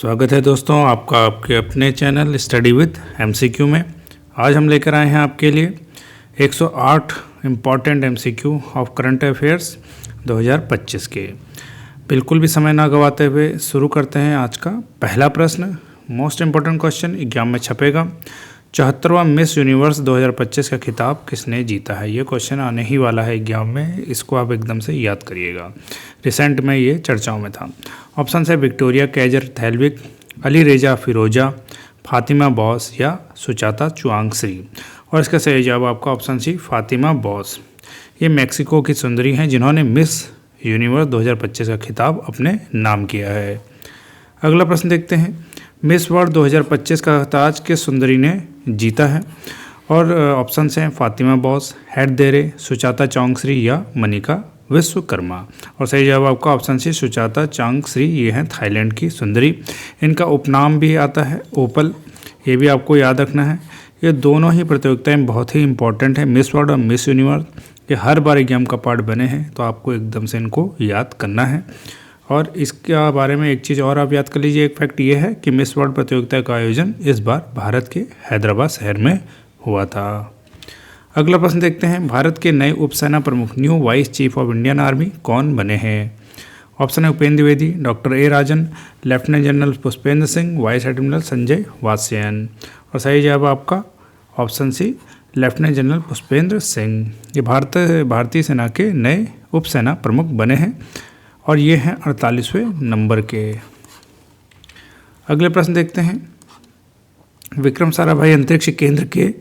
स्वागत है दोस्तों आपका आपके अपने चैनल स्टडी विद एमसीक्यू में। आज हम लेकर आए हैं आपके लिए 108 important MCQ of current affairs 2025 के। बिल्कुल भी समय ना गवाते हुए शुरू करते हैं आज का पहला प्रश्न। मोस्ट इम्पॉर्टेंट क्वेश्चन एग्जाम में छपेगा। 74वां मिस यूनिवर्स 2025 का खिताब किसने जीता है? ये क्वेश्चन आने ही वाला है एग्जाम में, इसको आप एकदम से याद करिएगा। रिसेंट में ये चर्चाओं में था। ऑप्शन है विक्टोरिया कैजर थैलविक, अली रेजा फिरोजा, फातिमा बॉस या सुचाता चुआंगश्री। और इसका सही जवाब आपका ऑप्शन सी फातिमा बॉस। ये मैक्सिको की सुंदरी हैं जिन्होंने मिस यूनिवर्स 2025 का खिताब अपने नाम किया है। अगला प्रश्न देखते हैं। मिस वर्ल्ड 2025 का ताज किस सुंदरी ने जीता है? और ऑप्शन हैं फातिमा बॉस, हेडदेरे, सुचाता चौंगश्री या मनिका विश्वकर्मा। और सही जवाब आपका ऑप्शन सी सुचाता चौंगश्री। ये हैं थाईलैंड की सुंदरी। इनका उपनाम भी आता है ओपल, ये भी आपको याद रखना है। ये दोनों ही प्रतियोगिताएं बहुत ही इंपॉर्टेंट है, मिस वर्ल्ड और मिस यूनिवर्स। ये हर बार एग्जाम का पार्ट बने हैं, तो आपको एकदम से इनको याद करना है। और इसके बारे में एक चीज़ और आप याद कर लीजिए, एक फैक्ट ये है कि मिस वर्ल्ड प्रतियोगिता का आयोजन इस बार भारत के हैदराबाद शहर में हुआ था। अगला प्रश्न देखते हैं। भारत के नए उपसेना प्रमुख new vice chief of Indian army कौन बने हैं? ऑप्शन है Upendra Dwivedi, doctor A Rajan, lieutenant general Pushpendra Singh, vice admiral Sanjay Vatsayan. और सही जवाब आपका option C lieutenant general Pushpendra Singh. ये भारतीय सेना के नए उपसेना प्रमुख बने हैं और ये हैं 48वें नंबर के। अगले प्रश्न देखते हैं। विक्रम साराभाई अंतरिक्ष केंद्र के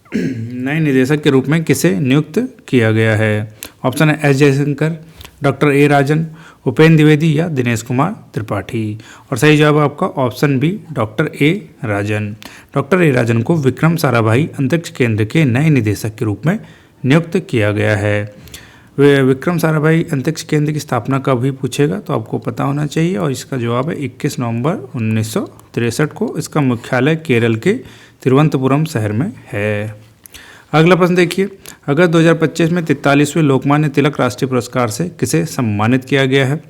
नए निदेशक के रूप में किसे नियुक्त किया गया है? ऑप्शन है S Jaishankar, doctor A Rajan, Upendra Dwivedi या दिनेश कुमार त्रिपाठी। और सही जवाब आपका option B doctor A Rajan. Doctor A Rajan को विक्रम साराभाई अंतरिक्ष केंद्र के नए निदेशक के रूप में नियुक्त किया गया है। विक्रम साराभाई अंतरिक्ष केंद्र की स्थापना कब भी पूछेगा तो आपको पता होना चाहिए, और इसका जवाब है 21 नवंबर 1963 को। इसका मुख्यालय केरल के तिरुवनंतपुरम शहर में है। अगला प्रश्न देखिए। अगस्त 2025 में 43वें लोकमान्य तिलक राष्ट्रीय पुरस्कार से किसे सम्मानित किया गया है?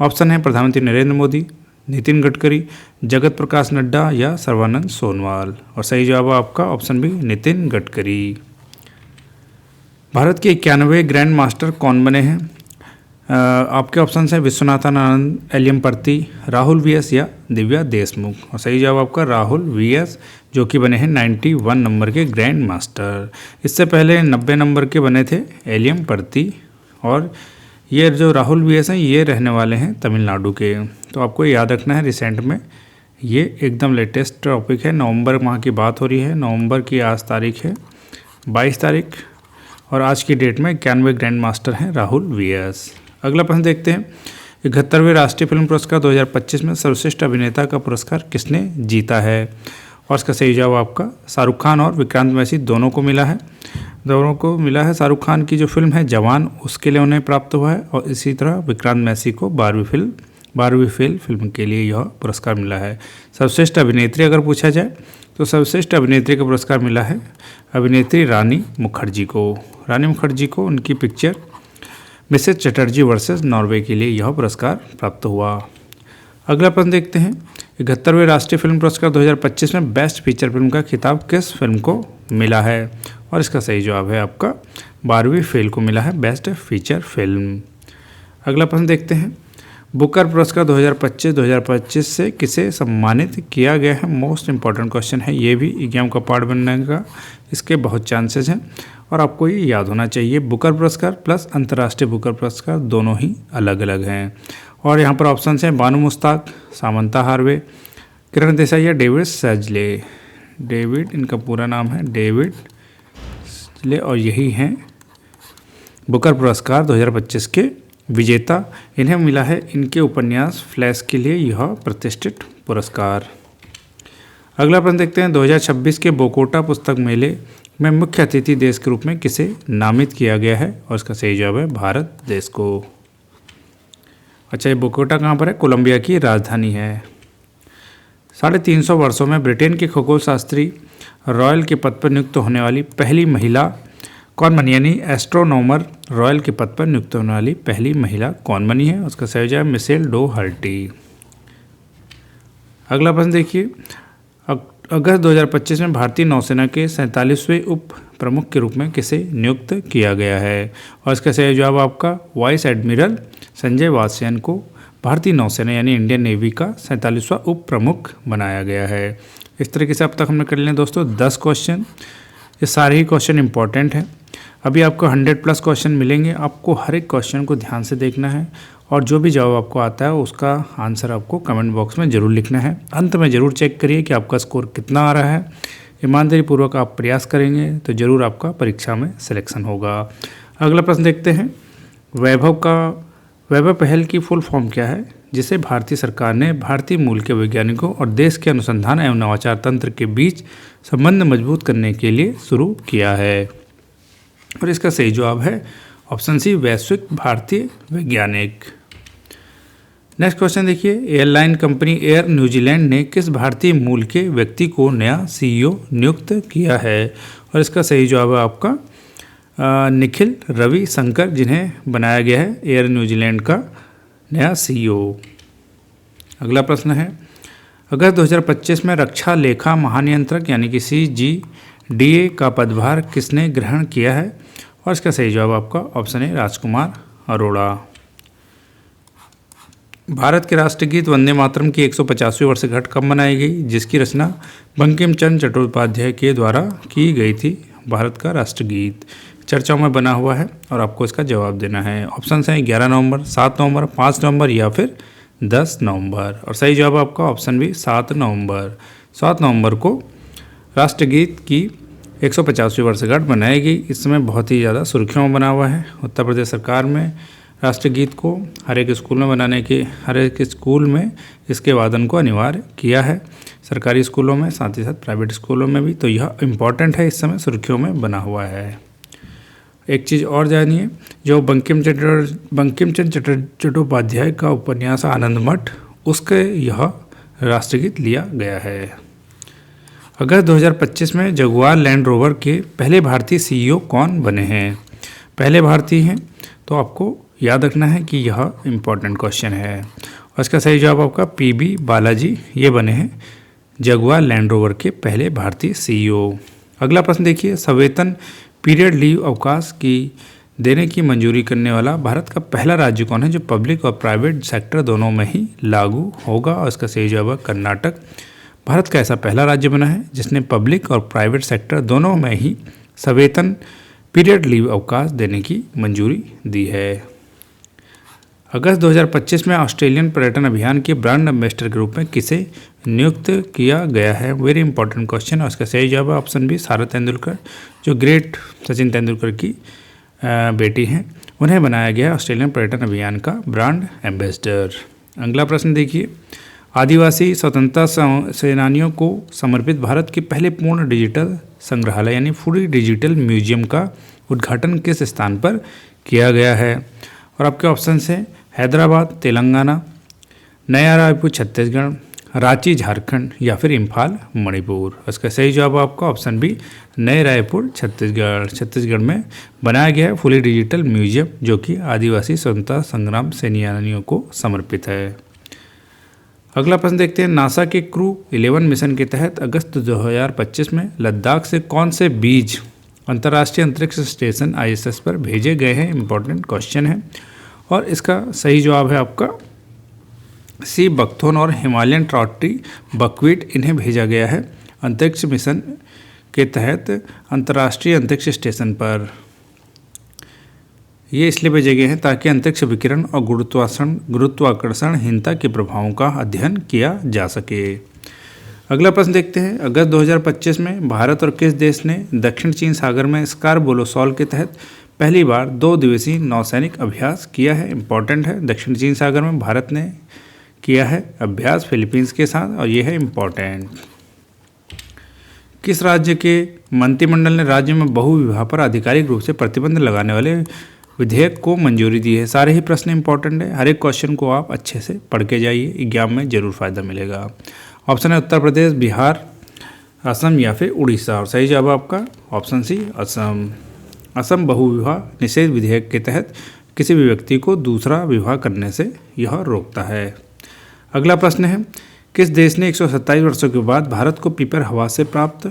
ऑप्शन है प्रधानमंत्री नरेंद्र मोदी, नितिन गडकरी, जगत प्रकाश नड्डा या सर्बानंद सोनोवाल। और सही जवाब आपका ऑप्शन बी नितिन गडकरी। भारत के 91वें ग्रैंड मास्टर कौन बने हैं? आपके ऑप्शन हैं विश्वनाथन आनंद, एलियम परती, राहुल वीएस या दिव्या देशमुख। और सही जवाब आपका राहुल वीएस, जो कि बने हैं 91 नंबर के ग्रैंड मास्टर। इससे पहले 90 नंबर के बने थे एलियम परती। और ये जो राहुल वीएस हैं ये रहने वाले हैं तमिलनाडु के। तो आपको याद रखना है, रिसेंट में ये एकदम लेटेस्ट टॉपिक है। नवंबर माह की बात हो रही है। नवंबर की आज तारीख है 22 तारीख, और आज की डेट में 91 ग्रैंड मास्टर हैं राहुल वीएस। अगला प्रश्न देखते हैं। 71वें राष्ट्रीय फिल्म पुरस्कार 2025 में सर्वश्रेष्ठ अभिनेता का पुरस्कार किसने जीता है? और इसका सही जवाब आपका शाहरुख खान और विक्रांत मैसी दोनों को मिला है। शाहरुख खान की जो फिल्म है जवान, उसके लिए उन्हें प्राप्त हुआ है, और इसी तरह विक्रांत मैसी को 12वीं फेल फिल्म के लिए यह पुरस्कार मिला है। सर्वश्रेष्ठ अभिनेत्री अगर पूछा जाए तो सर्वश्रेष्ठ अभिनेत्री का पुरस्कार मिला है अभिनेत्री रानी मुखर्जी को उनकी picture Mrs Chatterjee versus Norway के लिए यह पुरस्कार प्राप्त हुआ। अगला प्रश्न देखते हैं। 71वें राष्ट्रीय फिल्म पुरस्कार 2025 में बेस्ट फीचर फिल्म का खिताब किस फिल्म को मिला है? और इसका सही जवाब है आपका 12वीं फेल को मिला है बेस्ट फीचर फिल्म। अगला प्रश्न देखते हैं। बुकर पुरस्कार 2025 से किसे सम्मानित किया गया है? मोस्ट इंपॉर्टेंट क्वेश्चन है, ये भी एग्जाम का पार्ट बनने का इसके बहुत चांसेस हैं, और आपको ये याद होना चाहिए। बुकर पुरस्कार प्लस अंतर्राष्ट्रीय बुकर पुरस्कार दोनों ही अलग अलग हैं। और यहाँ पर ऑप्शन हैं बानू मुश्ताक, सामंता हार्वे, किरण देसाई या डेविड सैजले। इनका पूरा नाम है डेविड सैजले, और यही हैं बुकर पुरस्कार 2025 के विजेता। इन्हें मिला है इनके उपन्यास फ्लैश के लिए यह प्रतिष्ठित पुरस्कार। अगला प्रश्न देखते हैं। 2026 के बोकोटा पुस्तक मेले में मुख्य अतिथि देश के रूप में किसे नामित किया गया है? और इसका सही जवाब है भारत देश को। अच्छा, ये बोकोटा कहाँ पर है? कोलंबिया की राजधानी है। 350 वर्षों में ब्रिटेन के खगोल शास्त्री रॉयल के पद पर नियुक्त होने वाली पहली महिला कौन बनी? यानी एस्ट्रोनॉमर रॉयल के पद पर नियुक्त होने वाली पहली महिला कौन बनी है? उसका सही जवाब मिशेल डो हर्टी। अगला प्रश्न देखिए, अगस्त 2025 में भारतीय नौसेना के 47वें उप प्रमुख के रूप में किसे नियुक्त किया गया है? और इसका सही जवाब आपका वाइस एडमिरल संजय वात्स्यन को भारतीय नौसेना यानी इंडियन नेवी का 47वां उप प्रमुख बनाया गया है। इस तरीके से अब तक हमने कर लिया दोस्तों 10 क्वेश्चन। ये सारे ही क्वेश्चन इंपॉर्टेंट हैं। अभी आपको 100+ क्वेश्चन मिलेंगे। आपको हर एक क्वेश्चन को ध्यान से देखना है और जो भी जवाब आपको आता है उसका आंसर आपको कमेंट बॉक्स में ज़रूर लिखना है। अंत में ज़रूर चेक करिए कि आपका स्कोर कितना आ रहा है। ईमानदारी पूर्वक आप प्रयास करेंगे तो ज़रूर आपका परीक्षा में सिलेक्शन होगा। अगला प्रश्न देखते हैं, वैभव पहल की फुल फॉर्म क्या है, जिसे भारतीय सरकार ने भारतीय मूल के वैज्ञानिकों और देश के अनुसंधान एवं नवाचार तंत्र के बीच संबंध मजबूत करने के लिए शुरू किया है? और इसका सही जवाब है ऑप्शन सी, वैश्विक भारतीय वैज्ञानिक। नेक्स्ट क्वेश्चन देखिए, एयरलाइन कंपनी एयर न्यूजीलैंड ने किस भारतीय मूल के व्यक्ति को नया सीईओ नियुक्त किया है? और इसका सही जवाब है आपका निखिल रवि शंकर, जिन्हें बनाया गया है एयर न्यूजीलैंड का नया सीईओ। अगला प्रश्न है, अगस्त 2025 में रक्षा लेखा महानियंत्रक यानी कि CGDA का पदभार किसने ग्रहण किया है? और इसका सही जवाब आपका ऑप्शन है राजकुमार अरोड़ा। भारत के राष्ट्रगीत वंदे मातरम की 150वीं वर्षगांठ कब मनाई गई, जिसकी रचना बंकिम चंद्र चट्टोपाध्याय के द्वारा की गई थी? भारत का राष्ट्रगीत चर्चाओं में बना हुआ है और आपको इसका जवाब देना है। ऑप्शन हैं 11 नवंबर, 7 नवंबर, 5 नवंबर या फिर 10 नवंबर। और सही जवाब आपका ऑप्शन भी 7 नवंबर। 7 नवंबर को राष्ट्रगीत की 150वीं वर्षगांठ मनाई गई। इस समय बहुत ही ज़्यादा सुर्खियों में बना हुआ है। उत्तर प्रदेश सरकार में राष्ट्रगीत को हर एक स्कूल में इसके वादन को अनिवार्य किया है, सरकारी स्कूलों में, साथ ही साथ प्राइवेट स्कूलों में भी। तो यह इम्पॉर्टेंट है, इस समय सुर्खियों में बना हुआ है। एक चीज़ और जानिए, जो बंकिम चंद्र चट्टोपाध्याय का उपन्यास आनंद मठ, उसके यह राष्ट्रगीत लिया गया है। अगस्त 2025 में जगुआर लैंड रोवर के पहले भारतीय सीईओ कौन बने हैं? पहले भारतीय हैं, तो आपको याद रखना है कि यह इम्पॉर्टेंट क्वेश्चन है। और इसका सही जवाब आपका PB बालाजी, ये बने हैं जगुआर लैंड रोवर के पहले भारतीय सीईओ। अगला प्रश्न देखिए, सवेतन पीरियड लीव अवकाश की देने की मंजूरी करने वाला भारत का पहला राज्य कौन है, जो पब्लिक और प्राइवेट सेक्टर दोनों में ही लागू होगा? और इसका सही जवाब है कर्नाटक। भारत का ऐसा पहला राज्य बना है जिसने पब्लिक और प्राइवेट सेक्टर दोनों में ही सवेतन पीरियड लीव अवकाश देने की मंजूरी दी है। अगस्त 2025 में ऑस्ट्रेलियन पर्यटन अभियान के ब्रांड एम्बेसडर के रूप में किसे नियुक्त किया गया है? वेरी इंपॉर्टेंट क्वेश्चन है। उसका सही जवाब है ऑप्शन बी, सारा तेंदुलकर, जो ग्रेट सचिन तेंदुलकर की बेटी हैं, उन्हें बनाया गया ऑस्ट्रेलियन पर्यटन अभियान का ब्रांड एम्बेसडर। अगला प्रश्न देखिए, आदिवासी स्वतंत्रता सेनानियों को समर्पित भारत के पहले पूर्ण डिजिटल संग्रहालय यानी फुली डिजिटल म्यूजियम का उद्घाटन किस स्थान पर किया गया है? और आपके ऑप्शन हैं हैदराबाद तेलंगाना, नया रायपुर छत्तीसगढ़, रांची झारखंड या फिर इम्फाल मणिपुर। इसका सही जवाब आपका ऑप्शन बी, नए रायपुर छत्तीसगढ़ में बनाया गया है फुली डिजिटल म्यूजियम, जो कि आदिवासी स्वतंत्रता संग्राम सेनानियों को समर्पित है। अगला प्रश्न देखते हैं, नासा के क्रू 11 मिशन के तहत अगस्त 2025 में लद्दाख से कौन से बीज अंतर्राष्ट्रीय अंतरिक्ष स्टेशन ISS पर भेजे गए हैं? इंपॉर्टेंट क्वेश्चन है। और इसका सही जवाब है आपका सी, बकथोर्न और हिमालयन ट्रॉटी बकवीट, इन्हें भेजा गया है अंतरिक्ष मिशन के तहत अंतर्राष्ट्रीय अंतरिक्ष स्टेशन पर। ये इसलिए भेजे गए हैं ताकि अंतरिक्ष विकिरण और गुरुत्वाकर्षणहीनता के प्रभावों का अध्ययन किया जा सके। अगला प्रश्न देखते हैं, अगस्त 2025 में भारत और किस देश ने दक्षिण चीन सागर में स्कारबोलो सॉल के तहत पहली बार 2 दिवसीय नौसैनिक अभ्यास किया है? इंपॉर्टेंट है, दक्षिण चीन सागर में भारत ने किया है अभ्यास फिलीपींस के साथ, और ये है इम्पॉर्टेंट। किस राज्य के मंत्रिमंडल ने राज्य में बहुविवाह पर आधिकारिक रूप से प्रतिबंध लगाने वाले विधेयक को मंजूरी दी है? सारे ही प्रश्न इंपॉर्टेंट है, हर एक क्वेश्चन को आप अच्छे से पढ़ के जाइए, एग्जाम में जरूर फायदा मिलेगा। ऑप्शन है उत्तर प्रदेश, बिहार, असम या फिर उड़ीसा। और सही जवाब आपका ऑप्शन सी, असम। असम बहुविवाह निषेध विधेयक के तहत किसी भी व्यक्ति को दूसरा विवाह करने से यह रोकता है। अगला प्रश्न है, किस देश ने 127 वर्षों के बाद भारत को पीपर हवा से प्राप्त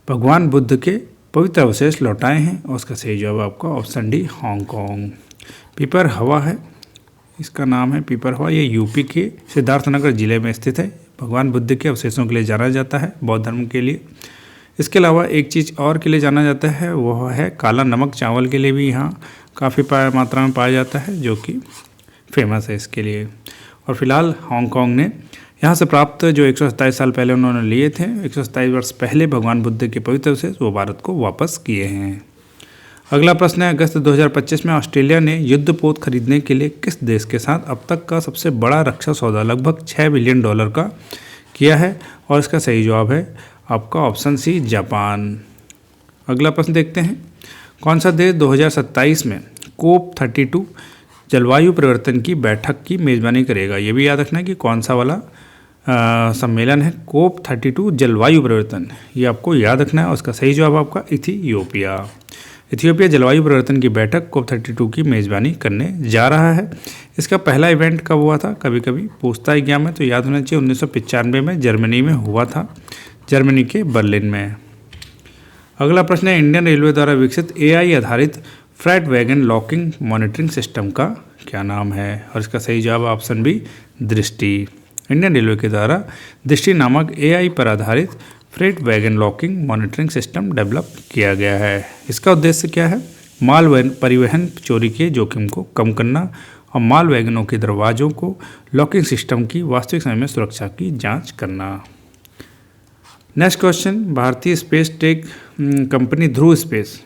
भगवान बुद्ध के पवित्र अवशेष लौटाए हैं? और उसका सही जवाब आपका ऑप्शन डी हांगकांग। पीपर हवा है, इसका नाम है पीपर हवा। ये यूपी के सिद्धार्थनगर जिले में स्थित है। भगवान बुद्ध के अवशेषों के लिए जाना जाता है, बौद्ध धर्म के लिए। इसके अलावा एक चीज़ और के लिए जाना जाता है, वह है काला नमक चावल के लिए भी यहाँ काफ़ी मात्रा में पाया जाता है, जो कि फेमस है इसके लिए। और फिलहाल हांगकांग ने यहाँ से प्राप्त जो 127 साल पहले उन्होंने लिए थे, 127 वर्ष पहले भगवान बुद्ध के पवित्र अवशेष, वो भारत को वापस किए हैं। अगला प्रश्न है, अगस्त 2025 में ऑस्ट्रेलिया ने युद्धपोत खरीदने के लिए किस देश के साथ अब तक का सबसे बड़ा रक्षा सौदा लगभग $6 बिलियन का किया है? और इसका सही जवाब है आपका ऑप्शन सी जापान। अगला प्रश्न देखते हैं, कौन सा देश 2027 में COP32 जलवायु परिवर्तन की बैठक की मेज़बानी करेगा? ये भी याद रखना है कि कौन सा वाला सम्मेलन है COP32 जलवायु परिवर्तन, ये आपको याद रखना है। और उसका सही जवाब आपका इथियोपिया। इथियोपिया जलवायु परिवर्तन की बैठक COP32 की मेज़बानी करने जा रहा है। इसका पहला इवेंट कब हुआ था? कभी कभी पूछता एग्जाम में, तो याद होना चाहिए 1995 में जर्मनी में हुआ था, जर्मनी के बर्लिन में। अगला प्रश्न है, इंडियन रेलवे द्वारा विकसित AI आधारित freight wagon locking monitoring system का क्या नाम है? और इसका सही जवाब ऑप्शन बी दृष्टि। इंडियन रेलवे के द्वारा दृष्टि नामक AI पर आधारित freight wagon locking monitoring system develop किया गया है। इसका उद्देश्य क्या है? माल परिवहन चोरी के जोखिम को कम करना और माल वैगनों के दरवाजों को लॉकिंग सिस्टम की वास्तविक समय में सुरक्षा की जांच करना। नेक्स्ट क्वेश्चन, भारतीय स्पेस टेक कंपनी ध्रुव स्पेस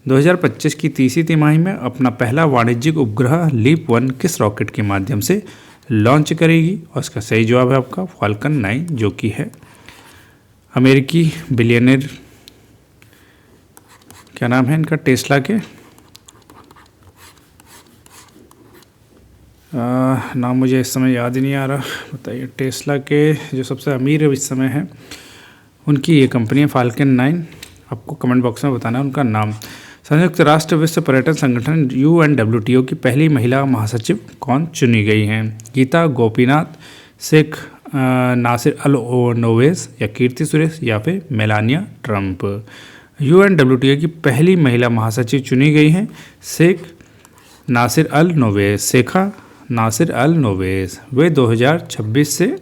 2025 की तीसरी तिमाही में अपना पहला वाणिज्यिक उपग्रह लीप 1 किस रॉकेट के माध्यम से लॉन्च करेगी? और इसका सही जवाब है आपका फाल्कन 9, जो कि है अमेरिकी बिलियनर, क्या नाम है इनका, टेस्ला के नाम मुझे इस समय याद ही नहीं आ रहा, बताइए। टेस्ला के जो सबसे अमीर इस समय हैं, उनकी ये कंपनी है फाल्कन 9। आपको कमेंट बॉक्स में बताना है उनका नाम। संयुक्त राष्ट्र विश्व पर्यटन संगठन UNWTO की पहली महिला महासचिव कौन चुनी गई हैं? गीता गोपीनाथ, शेख नासिर अल नोवेस, या कीर्ति सुरेश, या फिर मेलानिया ट्रंप। UNWTO की पहली महिला महासचिव चुनी गई हैं शेख नासिर अल नोवेस, शेखा नासिर अल नोवेस। वे 2026 से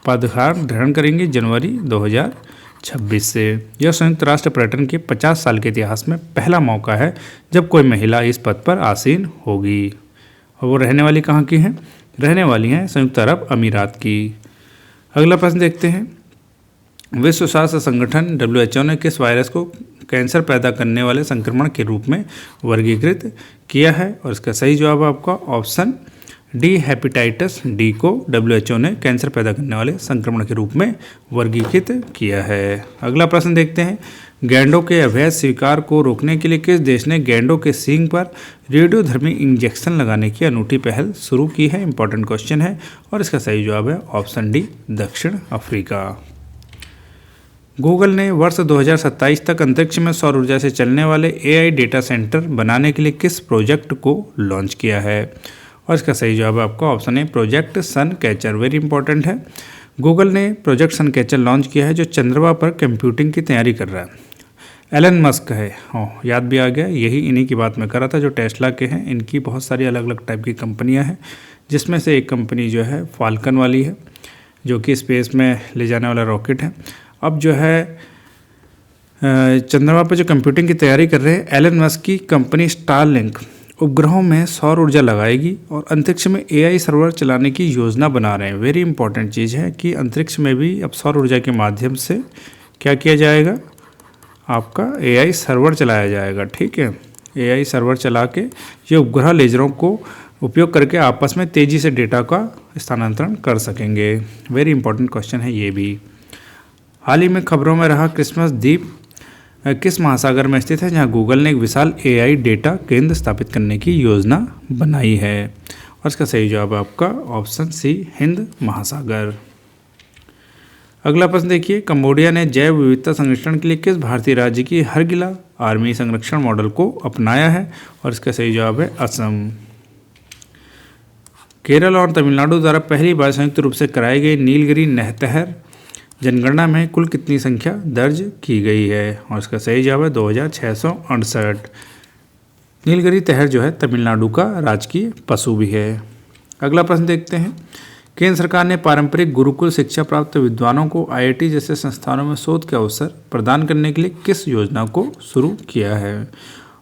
पदभार ग्रहण करेंगे, जनवरी 2026 से। यह संयुक्त राष्ट्र पर्यटन के 50 साल के इतिहास में पहला मौका है जब कोई महिला इस पद पर आसीन होगी। और वो रहने वाली कहाँ की हैं? रहने वाली हैं संयुक्त अरब अमीरात की। अगला प्रश्न देखते हैं, विश्व स्वास्थ्य संगठन WHO ने किस वायरस को कैंसर पैदा करने वाले संक्रमण के रूप में वर्गीकृत किया है? और इसका सही जवाब आपका ऑप्शन डी हेपेटाइटिस डी को WHO ने कैंसर पैदा करने वाले संक्रमण के रूप में वर्गीकृत किया है। अगला प्रश्न देखते हैं, गैंडों के अवैध शिकार को रोकने के लिए किस देश ने गैंडों के सींग पर रेडियोधर्मी इंजेक्शन लगाने की अनूठी पहल शुरू की है? इंपॉर्टेंट क्वेश्चन है। और इसका सही जवाब है ऑप्शन डी दक्षिण अफ्रीका। गूगल ने वर्ष 2027 तक अंतरिक्ष में सौर ऊर्जा से चलने वाले AI डेटा सेंटर बनाने के लिए किस प्रोजेक्ट को लॉन्च किया है? और इसका सही जवाब आपका ऑप्शन है प्रोजेक्ट सन कैचर। वेरी इंपॉर्टेंट है। गूगल ने प्रोजेक्ट सन कैचर लॉन्च किया है, जो चंद्रमा पर कंप्यूटिंग की तैयारी कर रहा है। एलन मस्क है, याद भी आ गया, यही इन्हीं की बात मैं कर रहा था, जो टेस्ला के हैं। इनकी बहुत सारी अलग अलग टाइप की कंपनियां हैं, जिसमें से एक कंपनी जो है फाल्कन वाली है, जो कि स्पेस में ले जाने वाला रॉकेट है। अब जो है चंद्रमा पर जो कंप्यूटिंग की तैयारी कर रहे हैं, एलन मस्क की कंपनी स्टारलिंक उपग्रहों में सौर ऊर्जा लगाएगी और अंतरिक्ष में AI सर्वर चलाने की योजना बना रहे हैं। वेरी इंपॉर्टेंट चीज़ है कि अंतरिक्ष में भी अब सौर ऊर्जा के माध्यम से क्या किया जाएगा, आपका AI सर्वर चलाया जाएगा। ठीक है, AI सर्वर चला के ये उपग्रह लेजरों को उपयोग करके आपस में तेज़ी से डेटा का स्थानांतरण कर सकेंगे। वेरी इंपॉर्टेंट क्वेश्चन है ये भी। हाल ही में खबरों में रहा क्रिसमस द्वीप किस महासागर में स्थित है, जहां गूगल ने एक विशाल AI डेटा केंद्र स्थापित करने की योजना बनाई है? और इसका सही जवाब आपका ऑप्शन सी हिंद महासागर। अगला प्रश्न देखिए, कंबोडिया ने जैव विविधता संरक्षण के लिए किस भारतीय राज्य की हरगिला आर्मी संरक्षण मॉडल को अपनाया है? और इसका सही जवाब है असम। केरल और तमिलनाडु द्वारा पहली बार संयुक्त रूप से कराई गई नीलगिरी नहर जनगणना में कुल कितनी संख्या दर्ज की गई है? और इसका सही जवाब है 2668। नीलगिरी तहर जो है तमिलनाडु का राजकीय पशु भी है। अगला प्रश्न देखते हैं। केंद्र सरकार ने पारंपरिक गुरुकुल शिक्षा प्राप्त विद्वानों को आईआईटी जैसे संस्थानों में शोध के अवसर प्रदान करने के लिए किस योजना को शुरू किया है?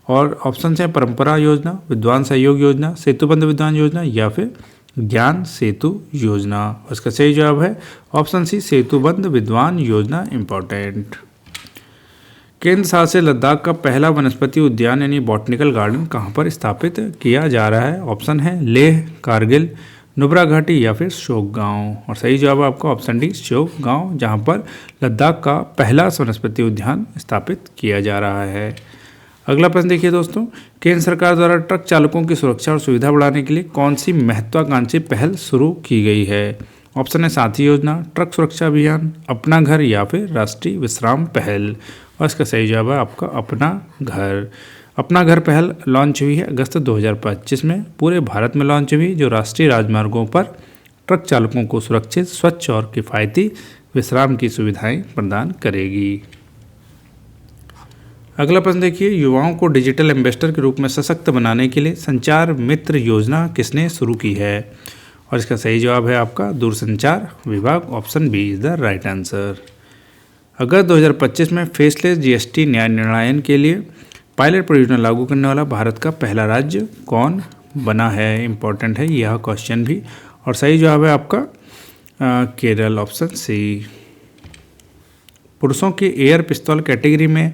और ऑप्शन है परंपरा योजना, विद्वान सहयोग योजना, सेतुबंध विद्वान योजना या फिर ज्ञान सेतु योजना। उसका सही जवाब है ऑप्शन सी सेतुबंध विद्वान योजना इम्पोर्टेंट। केंद्र शासित लद्दाख का पहला वनस्पति उद्यान यानी बॉटनिकल गार्डन कहाँ पर स्थापित किया जा रहा है? ऑप्शन है लेह, कारगिल, नुब्रा घाटी या फिर शोक गांव। और सही जवाब है आपका ऑप्शन डी शोक गांव, जहाँ पर लद्दाख का पहला वनस्पति उद्यान स्थापित किया जा रहा है। अगला प्रश्न देखिए दोस्तों। केंद्र सरकार द्वारा ट्रक चालकों की सुरक्षा और सुविधा बढ़ाने के लिए कौन सी महत्वाकांक्षी पहल शुरू की गई है? ऑप्शन है साथी योजना, ट्रक सुरक्षा अभियान, अपना घर या फिर राष्ट्रीय विश्राम पहल। और इसका सही जवाब है आपका अपना घर। अपना घर पहल लॉन्च हुई है अगस्त 2025 में, पूरे भारत में लॉन्च हुई, जो राष्ट्रीय राजमार्गों पर ट्रक चालकों को सुरक्षित, स्वच्छ और किफ़ायती विश्राम की सुविधाएं प्रदान करेगी। अगला प्रश्न देखिए। युवाओं को डिजिटल एम्बेसडर के रूप में सशक्त बनाने के लिए संचार मित्र योजना किसने शुरू की है? और इसका सही जवाब है आपका दूरसंचार विभाग, option B is the right answer. अगस्त 2025 में फेसलेस जीएसटी न्याय निर्णयन के लिए पायलट परियोजना लागू करने वाला भारत का पहला राज्य कौन बना है? इंपॉर्टेंट है यह क्वेश्चन भी। और सही जवाब है आपका केरल, ऑप्शन सी। पुरुषों के एयर पिस्तौल कैटेगरी में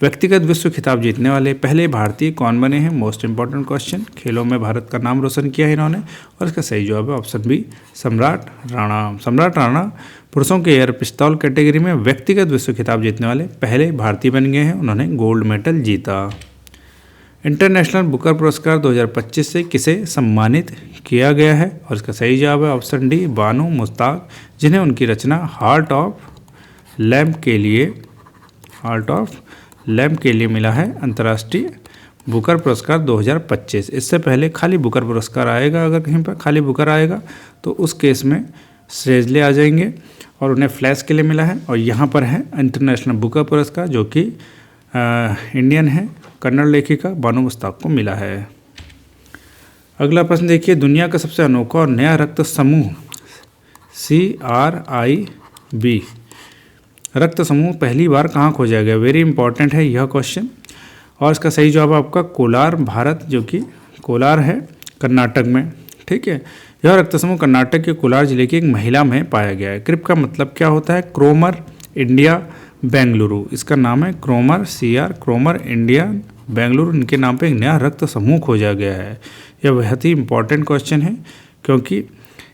व्यक्तिगत विश्व खिताब जीतने वाले पहले भारतीय कौन बने हैं? Most important question. खेलों में भारत का नाम रोशन किया है इन्होंने। और इसका सही जवाब है ऑप्शन बी सम्राट राणा। सम्राट राणा पुरुषों के एयर पिस्तौल कैटेगरी में व्यक्तिगत विश्व खिताब जीतने वाले पहले भारतीय बन गए हैं। उन्होंने गोल्ड मेडल जीता। इंटरनेशनल बुकर पुरस्कार 2025 से किसे सम्मानित किया गया है? और इसका सही जवाब है ऑप्शन डी बानो मुश्ताक, जिन्हें उनकी रचना हार्ट ऑफ लैम्प के लिए मिला है अंतर्राष्ट्रीय बुकर पुरस्कार 2025। इससे पहले खाली बुकर पुरस्कार आएगा, अगर कहीं पर खाली बुकर आएगा तो उस केस में श्रेजले आ जाएंगे और उन्हें फ्लैश के लिए मिला है। और यहाँ पर है इंटरनेशनल बुकर पुरस्कार, जो कि इंडियन है, कन्नड़ लेखिका बानो मुश्ताक को मिला है। अगला प्रश्न देखिए। दुनिया का सबसे अनोखा और नया रक्त समूह CRIB रक्त समूह पहली बार कहाँ खोजा गया? वेरी इंपॉर्टेंट है यह क्वेश्चन। और इसका सही जवाब आपका कोलार, भारत, जो कि कोलार है कर्नाटक में। ठीक है, यह रक्त समूह कर्नाटक के कोलार जिले की एक महिला में पाया गया है। क्रिप का मतलब क्या होता है? क्रोमर इंडिया बेंगलुरु, इसका नाम है क्रोमर क्रोमर इंडिया बेंगलुरु। इनके नाम पे एक नया रक्त समूह खोजा गया है। यह बहुत ही इंपॉर्टेंट क्वेश्चन है, क्योंकि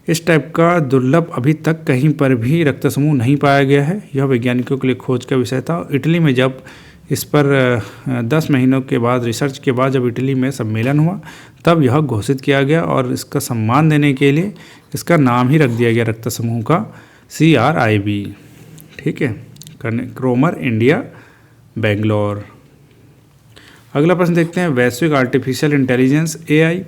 इस टाइप का दुर्लभ अभी तक कहीं पर भी रक्त समूह नहीं पाया गया है। यह वैज्ञानिकों के लिए खोज का विषय था। इटली में जब इस पर 10 महीनों के बाद रिसर्च के बाद जब इटली में सम्मेलन हुआ, तब यह घोषित किया गया और इसका सम्मान देने के लिए इसका नाम ही रख दिया गया रक्त समूह का CRIB। ठीक है, क्रोमर इंडिया बेंगलोर। अगला प्रश्न देखते हैं। वैश्विक artificial intelligence AI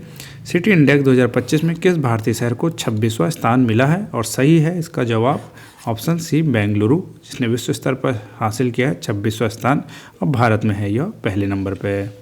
city index 2025 में किस भारतीय शहर को 26वां स्थान मिला है? और सही है इसका जवाब ऑप्शन सी बेंगलुरु, जिसने विश्व स्तर पर हासिल किया है 26वां स्थान। अब भारत में है यह पहले नंबर पर है।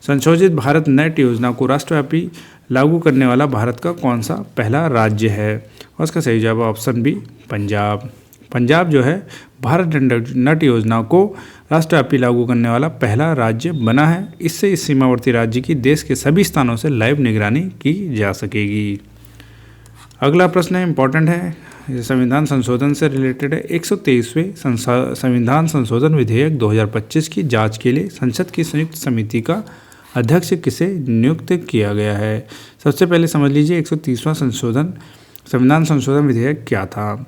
संशोधित भारत नेट योजना को राष्ट्रव्यापी लागू करने वाला भारत का कौन सा पहला राज्य है? और इसका सही जवाब ऑप्शन बी पंजाब। पंजाब जो है भारत नेट योजना को राष्ट्रव्यापी लागू करने वाला पहला राज्य बना है। इससे इस सीमावर्ती राज्य की देश के सभी स्थानों से लाइव निगरानी की जा सकेगी। अगला प्रश्न है, इंपॉर्टेंट है, संविधान संशोधन से रिलेटेड है। 123वें संविधान संशोधन विधेयक 2025 की जांच के लिए संसद की संयुक्त समिति का अध्यक्ष किसे नियुक्त किया गया है? सबसे पहले समझ लीजिए 130वां संविधान संशोधन विधेयक क्या था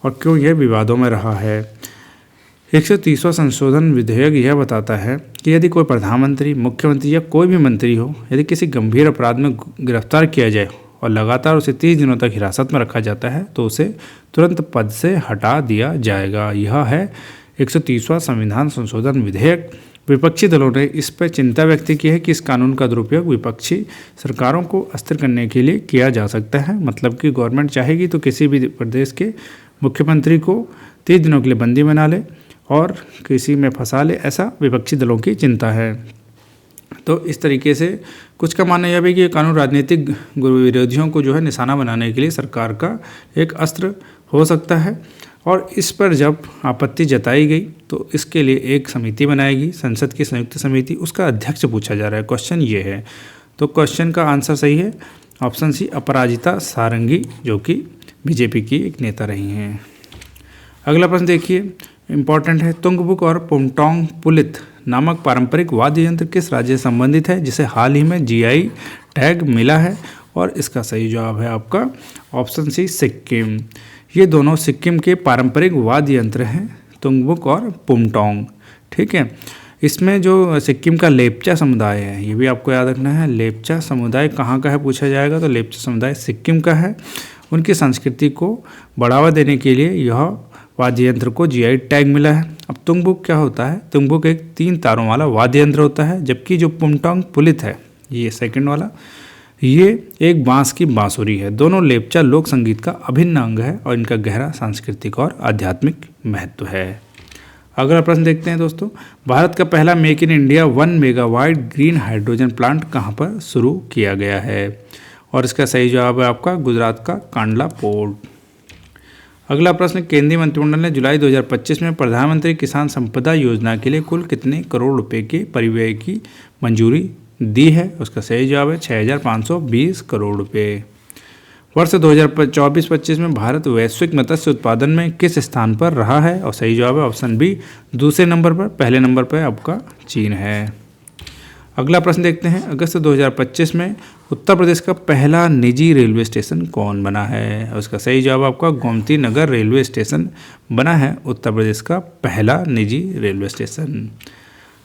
और क्यों यह विवादों में रहा है। 130वां संशोधन विधेयक यह बताता है कि यदि कोई प्रधानमंत्री, मुख्यमंत्री या कोई भी मंत्री हो, यदि किसी गंभीर अपराध में गिरफ्तार किया जाए और लगातार उसे 30 दिनों तक हिरासत में रखा जाता है, तो उसे तुरंत पद से हटा दिया जाएगा। यह है 130वां संविधान संशोधन विधेयक विपक्षी दलों ने इस पर चिंता व्यक्त की है कि इस कानून का दुरुपयोग विपक्षी सरकारों को अस्थिर करने के लिए किया जा सकता है। मतलब कि गवर्नमेंट चाहेगी तो किसी भी प्रदेश के मुख्यमंत्री को 30 दिनों के लिए बंदी बना ले और किसी में फंसा ले, ऐसा विपक्षी दलों की चिंता है। तो इस तरीके से कुछ का मानना यह भी कि ये कानून राजनीतिक विरोधियों को जो है निशाना बनाने के लिए सरकार का एक अस्त्र हो सकता है। और इस पर जब आपत्ति जताई गई तो इसके लिए एक समिति बनाएगी, संसद की संयुक्त समिति, उसका अध्यक्ष पूछा जा रहा है। क्वेश्चन ये है, तो क्वेश्चन का आंसर सही है ऑप्शन सी, अपराजिता सारंगी, जो कि बीजेपी की एक नेता रही हैं। अगला प्रश्न देखिए, इम्पॉर्टेंट है। तुंगबुक और पुमटोंग पुलित नामक पारंपरिक वाद्य यंत्र किस राज्य से संबंधित है जिसे हाल ही में जीआई टैग मिला है? और इसका सही जवाब है आपका ऑप्शन सी, सिक्किम। ये दोनों सिक्किम के पारंपरिक वाद्य यंत्र हैं, तुंगबुक और पुमटोंग। ठीक है, इसमें जो सिक्किम का लेप्चा समुदाय है, ये भी आपको याद रखना है। लेप्चा समुदाय कहाँ का है पूछा जाएगा, तो लेप्चा समुदाय सिक्किम का है। उनकी संस्कृति को बढ़ावा देने के लिए यह वाद्य यंत्र को जीआई टैग मिला है। अब तुंगबुक क्या होता है? तुंगबुक एक 3 तारों वाला वाद्य यंत्र होता है, जबकि जो पुमटोंग पुलित है, ये सेकंड वाला, ये एक बांस की बांसुरी है। दोनों लेप्चा लोक संगीत का अभिन्न अंग है और इनका गहरा सांस्कृतिक और आध्यात्मिक महत्व है। अगला प्रश्न देखते हैं दोस्तों, भारत का पहला make in India 1 megawatt green hydrogen plant कहाँ पर शुरू किया गया है? और इसका सही जवाब है आपका गुजरात का कांडला पोर्ट। अगला प्रश्न, केंद्रीय मंत्रिमंडल ने जुलाई 2025 में प्रधानमंत्री किसान संपदा योजना के लिए कुल कितने करोड़ रुपए के परिव्यय की मंजूरी दी है? उसका सही जवाब है 6,520 करोड़ रुपए। वर्ष 2024-25 में भारत वैश्विक मत्स्य उत्पादन में किस स्थान पर रहा है? और सही जवाब है ऑप्शन बी, दूसरे नंबर पर। पहले नंबर पर आपका चीन है। अगला प्रश्न देखते हैं, अगस्त 2025 में उत्तर प्रदेश का पहला निजी रेलवे स्टेशन कौन बना है? उसका सही जवाब आपका गोमती नगर रेलवे स्टेशन बना है उत्तर प्रदेश का पहला निजी रेलवे स्टेशन।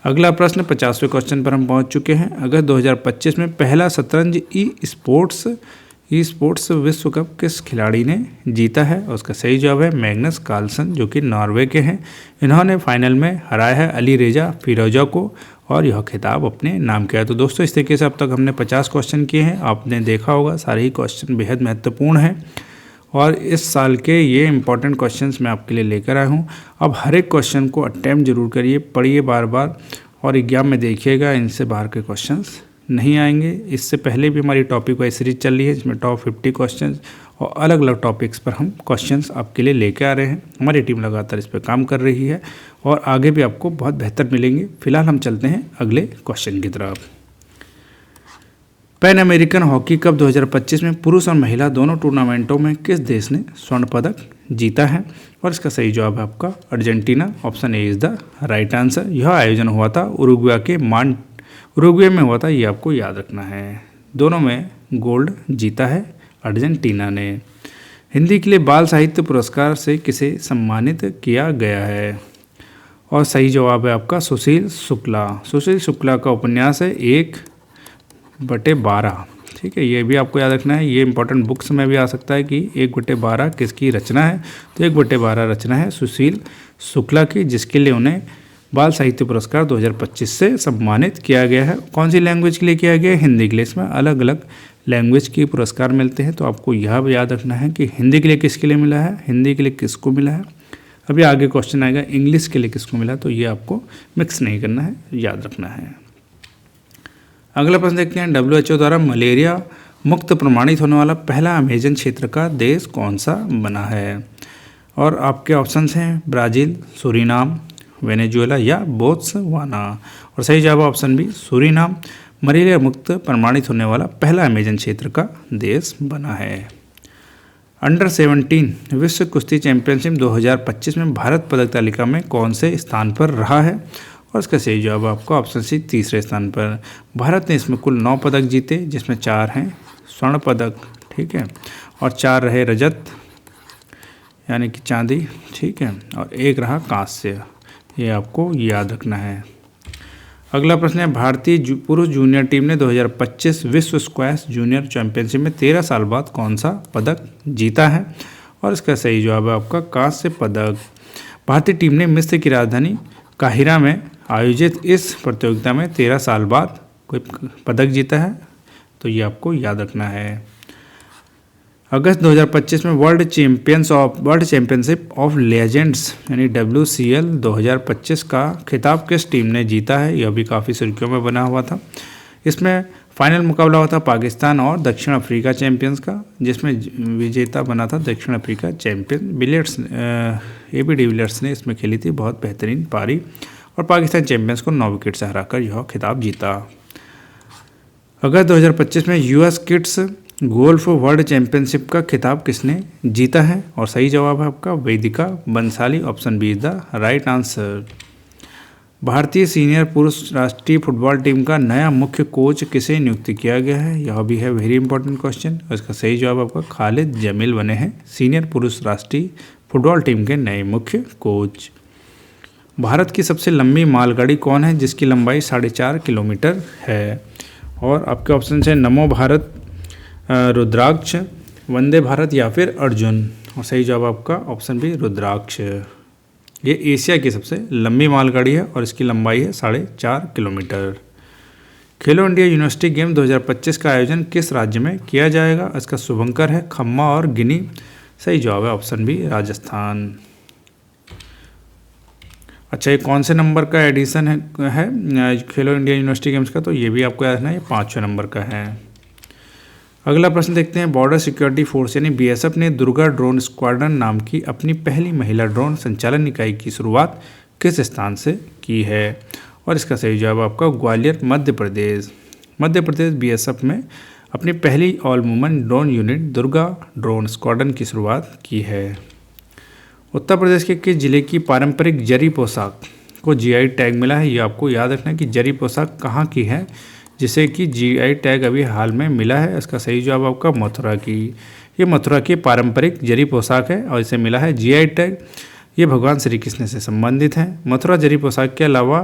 अगला प्रश्न 50वें क्वेश्चन पर हम पहुंच चुके हैं। अगस्त 2025 में पहला शतरंज ई स्पोर्ट्स विश्व कप किस खिलाड़ी ने जीता है? उसका सही जवाब है मैग्नस कार्लसन, जो कि नॉर्वे के हैं। इन्होंने फाइनल में हराया है अली रेजा फिरोजा को और यह खिताब अपने नाम किया। तो दोस्तों, इस तरीके से अब तक हमने 50 क्वेश्चन किए हैं। आपने देखा होगा सारे ही क्वेश्चन बेहद महत्वपूर्ण हैं और इस साल के ये इंपॉर्टेंट क्वेश्चंस मैं आपके लिए लेकर आया हूँ। अब हर एक क्वेश्चन को अटैम्प्ट जरूर करिए, पढ़िए बार बार, और एग्जाम में देखिएगा इनसे बाहर के क्वेश्चंस नहीं आएंगे। इससे पहले भी हमारी टॉपिक वाइज सीरीज चल रही है, जिसमें टॉप 50 क्वेश्चंस और अलग अलग टॉपिक्स पर हम क्वेश्चंस आपके लिए लेके आ रहे हैं। हमारी टीम लगातार इस पर काम कर रही है और आगे भी आपको बहुत बेहतर मिलेंगे। फिलहाल हम चलते हैं अगले क्वेश्चन की तरफ। पैन अमेरिकन हॉकी कप 2025 में पुरुष और महिला दोनों टूर्नामेंटों में किस देश ने स्वर्ण पदक जीता है? और इसका सही जवाब है आपका Argentina. Option A is the right answer. यह आयोजन हुआ था उरुग्वे में हुआ था, ये आपको याद रखना है। दोनों में गोल्ड जीता है अर्जेंटीना ने। हिंदी के लिए बाल साहित्य पुरस्कार से किसे सम्मानित किया गया है? और सही जवाब है आपका सुशील शुक्ला। सुशील शुक्ला का उपन्यास है 1/12। ठीक है, ये भी आपको याद रखना है। ये इंपॉर्टेंट बुक्स में भी आ सकता है कि 1/12 किसकी रचना है, तो 1/12 रचना है सुशील शुक्ला की, जिसके लिए उन्हें बाल साहित्य पुरस्कार 2025 से सम्मानित किया गया है। कौन सी लैंग्वेज के लिए किया गया है? हिंदी के लिए। इसमें अलग अलग लैंग्वेज के पुरस्कार मिलते हैं, तो आपको यह भी याद रखना है कि हिंदी के लिए किसके लिए मिला है, हिंदी के लिए किसको मिला है। अभी आगे क्वेश्चन आएगा इंग्लिश के लिए किसको मिला, तो ये आपको मिक्स नहीं करना है, याद रखना है। अगला प्रश्न देखते हैं, WHO द्वारा मलेरिया मुक्त प्रमाणित होने वाला पहला अमेजन क्षेत्र का देश कौन सा बना है? और आपके ऑप्शंस हैं ब्राज़ील, सूरीनाम, वेनेजुएला या बोत्सवाना। और सही जवाब ऑप्शन बी, सूरीनाम मलेरिया मुक्त प्रमाणित होने वाला पहला अमेजन क्षेत्र का देश बना है। अंडर 17 विश्व कुश्ती चैंपियनशिप 2025 में भारत पदक तालिका में कौन से स्थान पर रहा है? और इसका सही जवाब आपका ऑप्शन सी, तीसरे स्थान पर। भारत ने इसमें कुल 9 पदक जीते, जिसमें 4 हैं स्वर्ण पदक, ठीक है, और 4 रहे रजत यानी कि चांदी, ठीक है, और 1 रहा कांस्य। ये आपको याद रखना है। अगला प्रश्न है, भारतीय पुरुष जूनियर टीम ने 2025 विश्व स्क्वैश जूनियर चैंपियनशिप में 13 साल बाद कौन सा पदक जीता है? और इसका सही जवाब है आपका कांस्य पदक। भारतीय टीम ने मिस्र की राजधानी काहिरा में आयोजित इस प्रतियोगिता में 13 साल बाद कोई पदक जीता है, तो ये आपको याद रखना है। अगस्त 2025 में वर्ल्ड चैंपियनशिप ऑफ लेजेंड्स यानी WCL 2025 का खिताब किस टीम ने जीता है? यह भी काफ़ी सुर्खियों में बना हुआ था। इसमें फाइनल मुकाबला हुआ था पाकिस्तान और दक्षिण अफ्रीका चैंपियंस का, जिसमें विजेता बना था दक्षिण अफ्रीका चैंपियन। AB डिविलियर्स ने इसमें खेली थी बहुत बेहतरीन पारी और पाकिस्तान चैंपियंस को 9 विकेट से हराकर यह खिताब जीता। अगस्त 2025 में US kids golf world championship का खिताब किसने जीता है? और सही जवाब है आपका Vedika Bansali. Option B is the right answer. भारतीय सीनियर पुरुष राष्ट्रीय फुटबॉल टीम का नया मुख्य कोच किसे नियुक्त किया गया है? यह भी है वेरी इंपॉर्टेंट क्वेश्चन। इसका सही जवाब आपका खालिद जमील बने हैं सीनियर पुरुष राष्ट्रीय फुटबॉल टीम के नए मुख्य कोच। भारत की सबसे लंबी मालगाड़ी कौन है जिसकी लंबाई 4.5 किलोमीटर है? और आपके ऑप्शन है नमो भारत, रुद्राक्ष, वंदे भारत या फिर अर्जुन। और सही जवाब आपका ऑप्शन बी रुद्राक्ष। ये एशिया की सबसे लंबी मालगाड़ी है और इसकी लंबाई है 4.5 किलोमीटर। खेलो इंडिया यूनिवर्सिटी गेम 2025 का आयोजन किस राज्य में किया जाएगा? इसका शुभंकर है खम्मा और गिनी। सही जवाब है ऑप्शन बी राजस्थान। अच्छा, ये कौन से नंबर का एडिशन है खेलो इंडिया यूनिवर्सिटी गेम्स का? तो ये भी आपको याद रखना है, ये 5वें नंबर का है। अगला प्रश्न देखते हैं। बॉर्डर सिक्योरिटी फोर्स यानी BSF ने दुर्गा ड्रोन स्क्वाड्रन नाम की अपनी पहली महिला ड्रोन संचालन इकाई की शुरुआत किस स्थान से की है? और इसका सही जवाब आपका ग्वालियर मध्य प्रदेश। मध्य प्रदेश BSF में अपनी पहली all woman drone unit Durga drone squadron की शुरुआत की है। उत्तर प्रदेश के किस जिले की पारंपरिक जरी पोशाक को GI टैग मिला है? ये आपको याद रखना है कि जरी पोशाक कहाँ की है जिसे कि GI टैग अभी हाल में मिला है। इसका सही जवाब आपका मथुरा की। ये मथुरा की पारंपरिक जरी पोशाक है और इसे मिला है GI टैग। ये भगवान श्री कृष्ण से संबंधित है। मथुरा जरी पोशाक के अलावा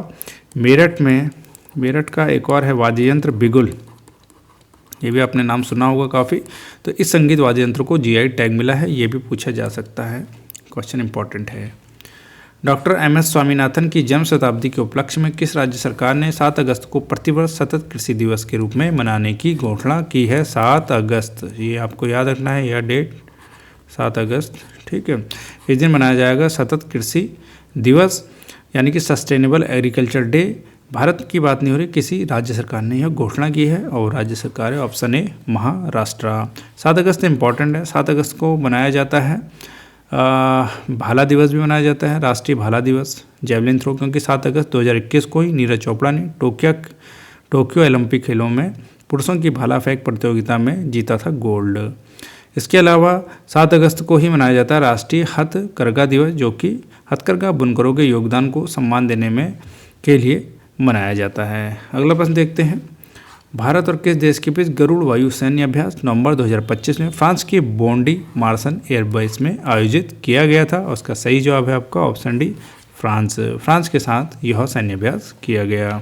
मेरठ का एक और है वाद्य यंत्र बिगुल, ये भी आपने नाम सुना होगा काफ़ी। तो इस संगीत वाद्य यंत्र को GI टैग मिला है, ये भी पूछा जा सकता है, क्वेश्चन इंपॉर्टेंट है। डॉक्टर MS स्वामीनाथन की जन्म शताब्दी के उपलक्ष्य में किस राज्य सरकार ने 7 अगस्त को प्रतिवर्ष सतत कृषि दिवस के रूप में मनाने की घोषणा की है? 7 अगस्त, ये आपको याद रखना है यह डेट 7 अगस्त, ठीक है। इस दिन मनाया जाएगा सतत कृषि दिवस यानी कि सस्टेनेबल एग्रीकल्चर डे। भारत की बात नहीं हो रही, किसी राज्य सरकार ने यह घोषणा की है और राज्य सरकार है option A Maharashtra. 7 August important है। 7 अगस्त को मनाया जाता है भाला दिवस भी मनाया जाता है, राष्ट्रीय भाला दिवस, जेवलिन थ्रो, क्योंकि 7 अगस्त 2021 को ही नीरज चोपड़ा ने टोक्यो ओलंपिक खेलों में पुरुषों की भाला फेंक प्रतियोगिता में जीता था गोल्ड। इसके अलावा 7 अगस्त को ही मनाया जाता है राष्ट्रीय हथकरघा दिवस, जो कि हथकरघा बुनकरों के योगदान को सम्मान देने में के लिए मनाया जाता है। अगला प्रश्न देखते हैं। भारत और किस देश के बीच गरुड़ वायु सैन्य अभ्यास नवंबर 2025 में फ्रांस के बोंडी मार्सन एयरबेस में आयोजित किया गया था? और उसका सही जवाब है आपका ऑप्शन डी फ्रांस के साथ यह सैन्य अभ्यास किया गया।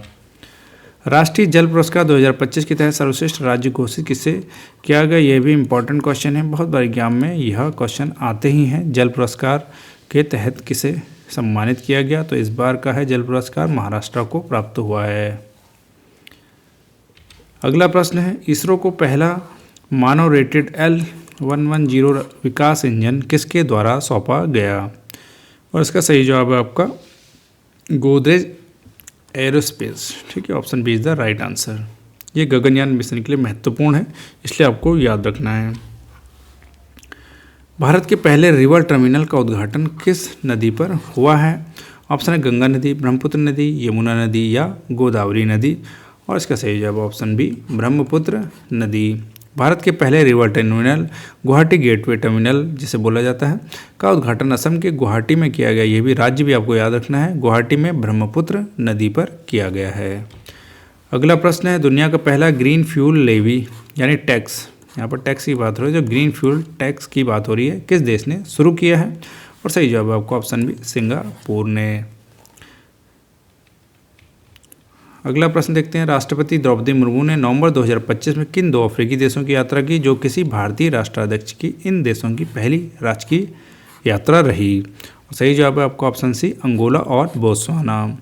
राष्ट्रीय जल पुरस्कार 2025 के तहत सर्वश्रेष्ठ राज्य घोषित किसे किया गया? यह भी इंपॉर्टेंट क्वेश्चन है, बहुत बार एग्जाम में यह क्वेश्चन आते ही हैं। जल पुरस्कार के तहत किसे सम्मानित किया गया? तो इस बार का है जल पुरस्कार महाराष्ट्र को प्राप्त हुआ है। अगला प्रश्न है। इसरो को पहला मानव रेटेड L110 विकास इंजन किसके द्वारा सौंपा गया? और इसका सही जवाब है आपका गोदरेज एरोस्पेस, ठीक है। Option B is the right answer. ये गगनयान मिशन के लिए महत्वपूर्ण है, इसलिए आपको याद रखना है। भारत के पहले रिवर टर्मिनल का उद्घाटन किस नदी पर हुआ है? ऑप्शन है गंगा नदी, ब्रह्मपुत्र नदी, यमुना नदी या गोदावरी नदी। और इसका सही जवाब ऑप्शन बी ब्रह्मपुत्र नदी। भारत के पहले river terminal Guwahati gateway terminal जिसे बोला जाता है का उद्घाटन असम के गुवाहाटी में किया गया। ये भी राज्य भी आपको याद रखना है, गुवाहाटी में ब्रह्मपुत्र नदी पर किया गया है। अगला प्रश्न है। दुनिया का पहला ग्रीन फ्यूल लेवी यानी टैक्स, यहाँ पर टैक्स की बात हो रही है, जो ग्रीन फ्यूल टैक्स की बात हो रही है, किस देश ने शुरू किया है? और सही जवाब है आपको ऑप्शन बी सिंगापुर ने। अगला प्रश्न देखते हैं। राष्ट्रपति द्रौपदी मुर्मू ने नवंबर 2025 में किन 2 अफ्रीकी देशों की यात्रा की जो किसी भारतीय राष्ट्राध्यक्ष की इन देशों की पहली राजकीय यात्रा रही? सही जवाब है आपका ऑप्शन सी अंगोला और बोत्सवाना।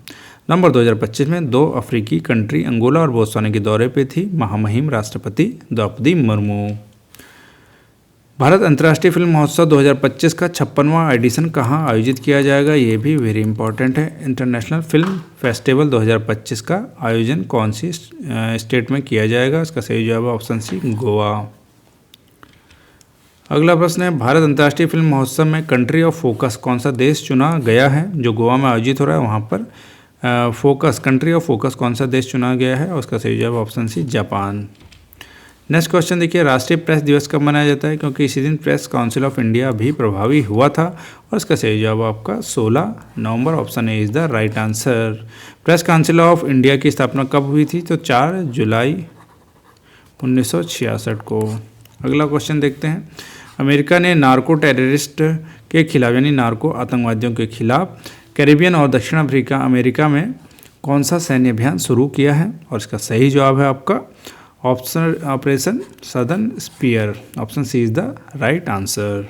नवंबर 2025 में 2 अफ्रीकी कंट्री अंगोला और बोत्सवाना के दौरे पे थी महामहिम राष्ट्रपति द्रौपदी मुर्मू। भारत अंतर्राष्ट्रीय फिल्म महोत्सव 2025 का 56वां एडिशन कहाँ आयोजित किया जाएगा, ये भी वेरी इंपॉर्टेंट है। इंटरनेशनल फिल्म फेस्टिवल 2025 का आयोजन कौन सी स्टेट में किया जाएगा, इसका सही जवाब है ऑप्शन सी गोवा। अगला प्रश्न है भारत अंतर्राष्ट्रीय फिल्म महोत्सव में कंट्री ऑफ फोकस कौन सा देश चुना गया है, जो गोवा में आयोजित हो रहा है वहाँ पर फोकस कंट्री ऑफ फोकस कौन सा देश चुना गया है और उसका सही जवाब option C Japan. Next question देखिए, राष्ट्रीय प्रेस दिवस कब मनाया जाता है, क्योंकि इसी दिन प्रेस काउंसिल ऑफ इंडिया भी प्रभावी हुआ था और इसका सही जवाब आपका 16 नवंबर, option A is the right answer. Press council of India की स्थापना कब हुई थी, तो 4 जुलाई 1966 को। अगला क्वेश्चन देखते हैं, अमेरिका ने नार्को टेररिस्ट के खिलाफ यानी नार्को आतंकवादियों के खिलाफ कैरिबियन और दक्षिण अफ्रीका अमेरिका में कौन सा सैन्य अभियान शुरू किया है और इसका सही जवाब है आपका Operation Southern Spear, option C is the right answer.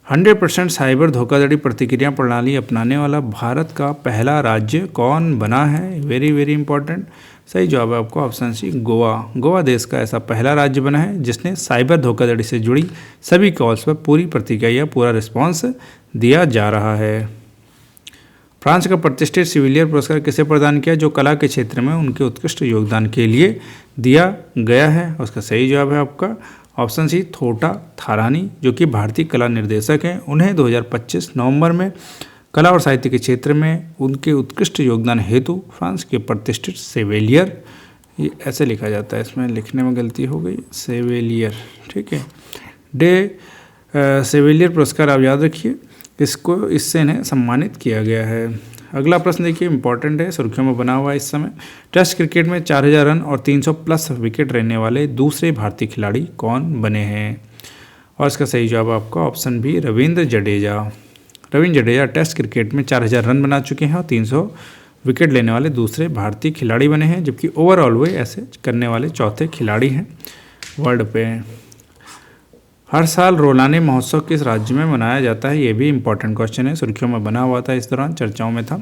100% cyber धोखाधड़ी प्रतिक्रिया प्रणाली अपनाने वाला भारत का पहला राज्य कौन बना है, वेरी वेरी इंपॉर्टेंट। सही जवाब है आपको ऑप्शन सी गोवा। गोवा देश का ऐसा पहला राज्य बना है जिसने साइबर धोखाधड़ी से जुड़ी सभी कॉल्स पर पूरी प्रतिक्रिया या पूरा रिस्पॉन्स दिया जा रहा है। फ्रांस का प्रतिष्ठित सिविलियर पुरस्कार किसे प्रदान किया, जो कला के क्षेत्र में उनके उत्कृष्ट योगदान के लिए दिया गया है, उसका सही जवाब है आपका ऑप्शन सी थोटा थारानी, जो कि भारतीय कला निर्देशक हैं। उन्हें 2025 नवंबर में कला और साहित्य के क्षेत्र में उनके उत्कृष्ट योगदान हेतु फ्रांस के प्रतिष्ठित सेवेलियर, ये ऐसे लिखा जाता है, इसमें लिखने में गलती हो गई, सेवेलियर, ठीक है, डे सेवेलियर पुरस्कार आप याद रखिए, इसको इससे इन्हें सम्मानित किया गया है। अगला प्रश्न देखिए इंपॉर्टेंट है, सुर्खियों में बना हुआ है इस समय। टेस्ट क्रिकेट में 4000 रन और 300 प्लस विकेट रहने वाले दूसरे भारतीय खिलाड़ी कौन बने हैं और इसका सही जवाब आपका option B Ravindra Jadeja. Ravindra Jadeja test cricket में 4000 रन बना चुके हैं और 300 विकेट लेने वाले दूसरे भारतीय खिलाड़ी बने हैं, जबकि ओवरऑल वे ऐसे करने वाले चौथे खिलाड़ी हैं वर्ल्ड पे। हर साल रोलाने महोत्सव किस राज्य में मनाया जाता है, ये भी इंपॉर्टेंट क्वेश्चन है, सुर्खियों में बना हुआ था, इस दौरान चर्चाओं में था।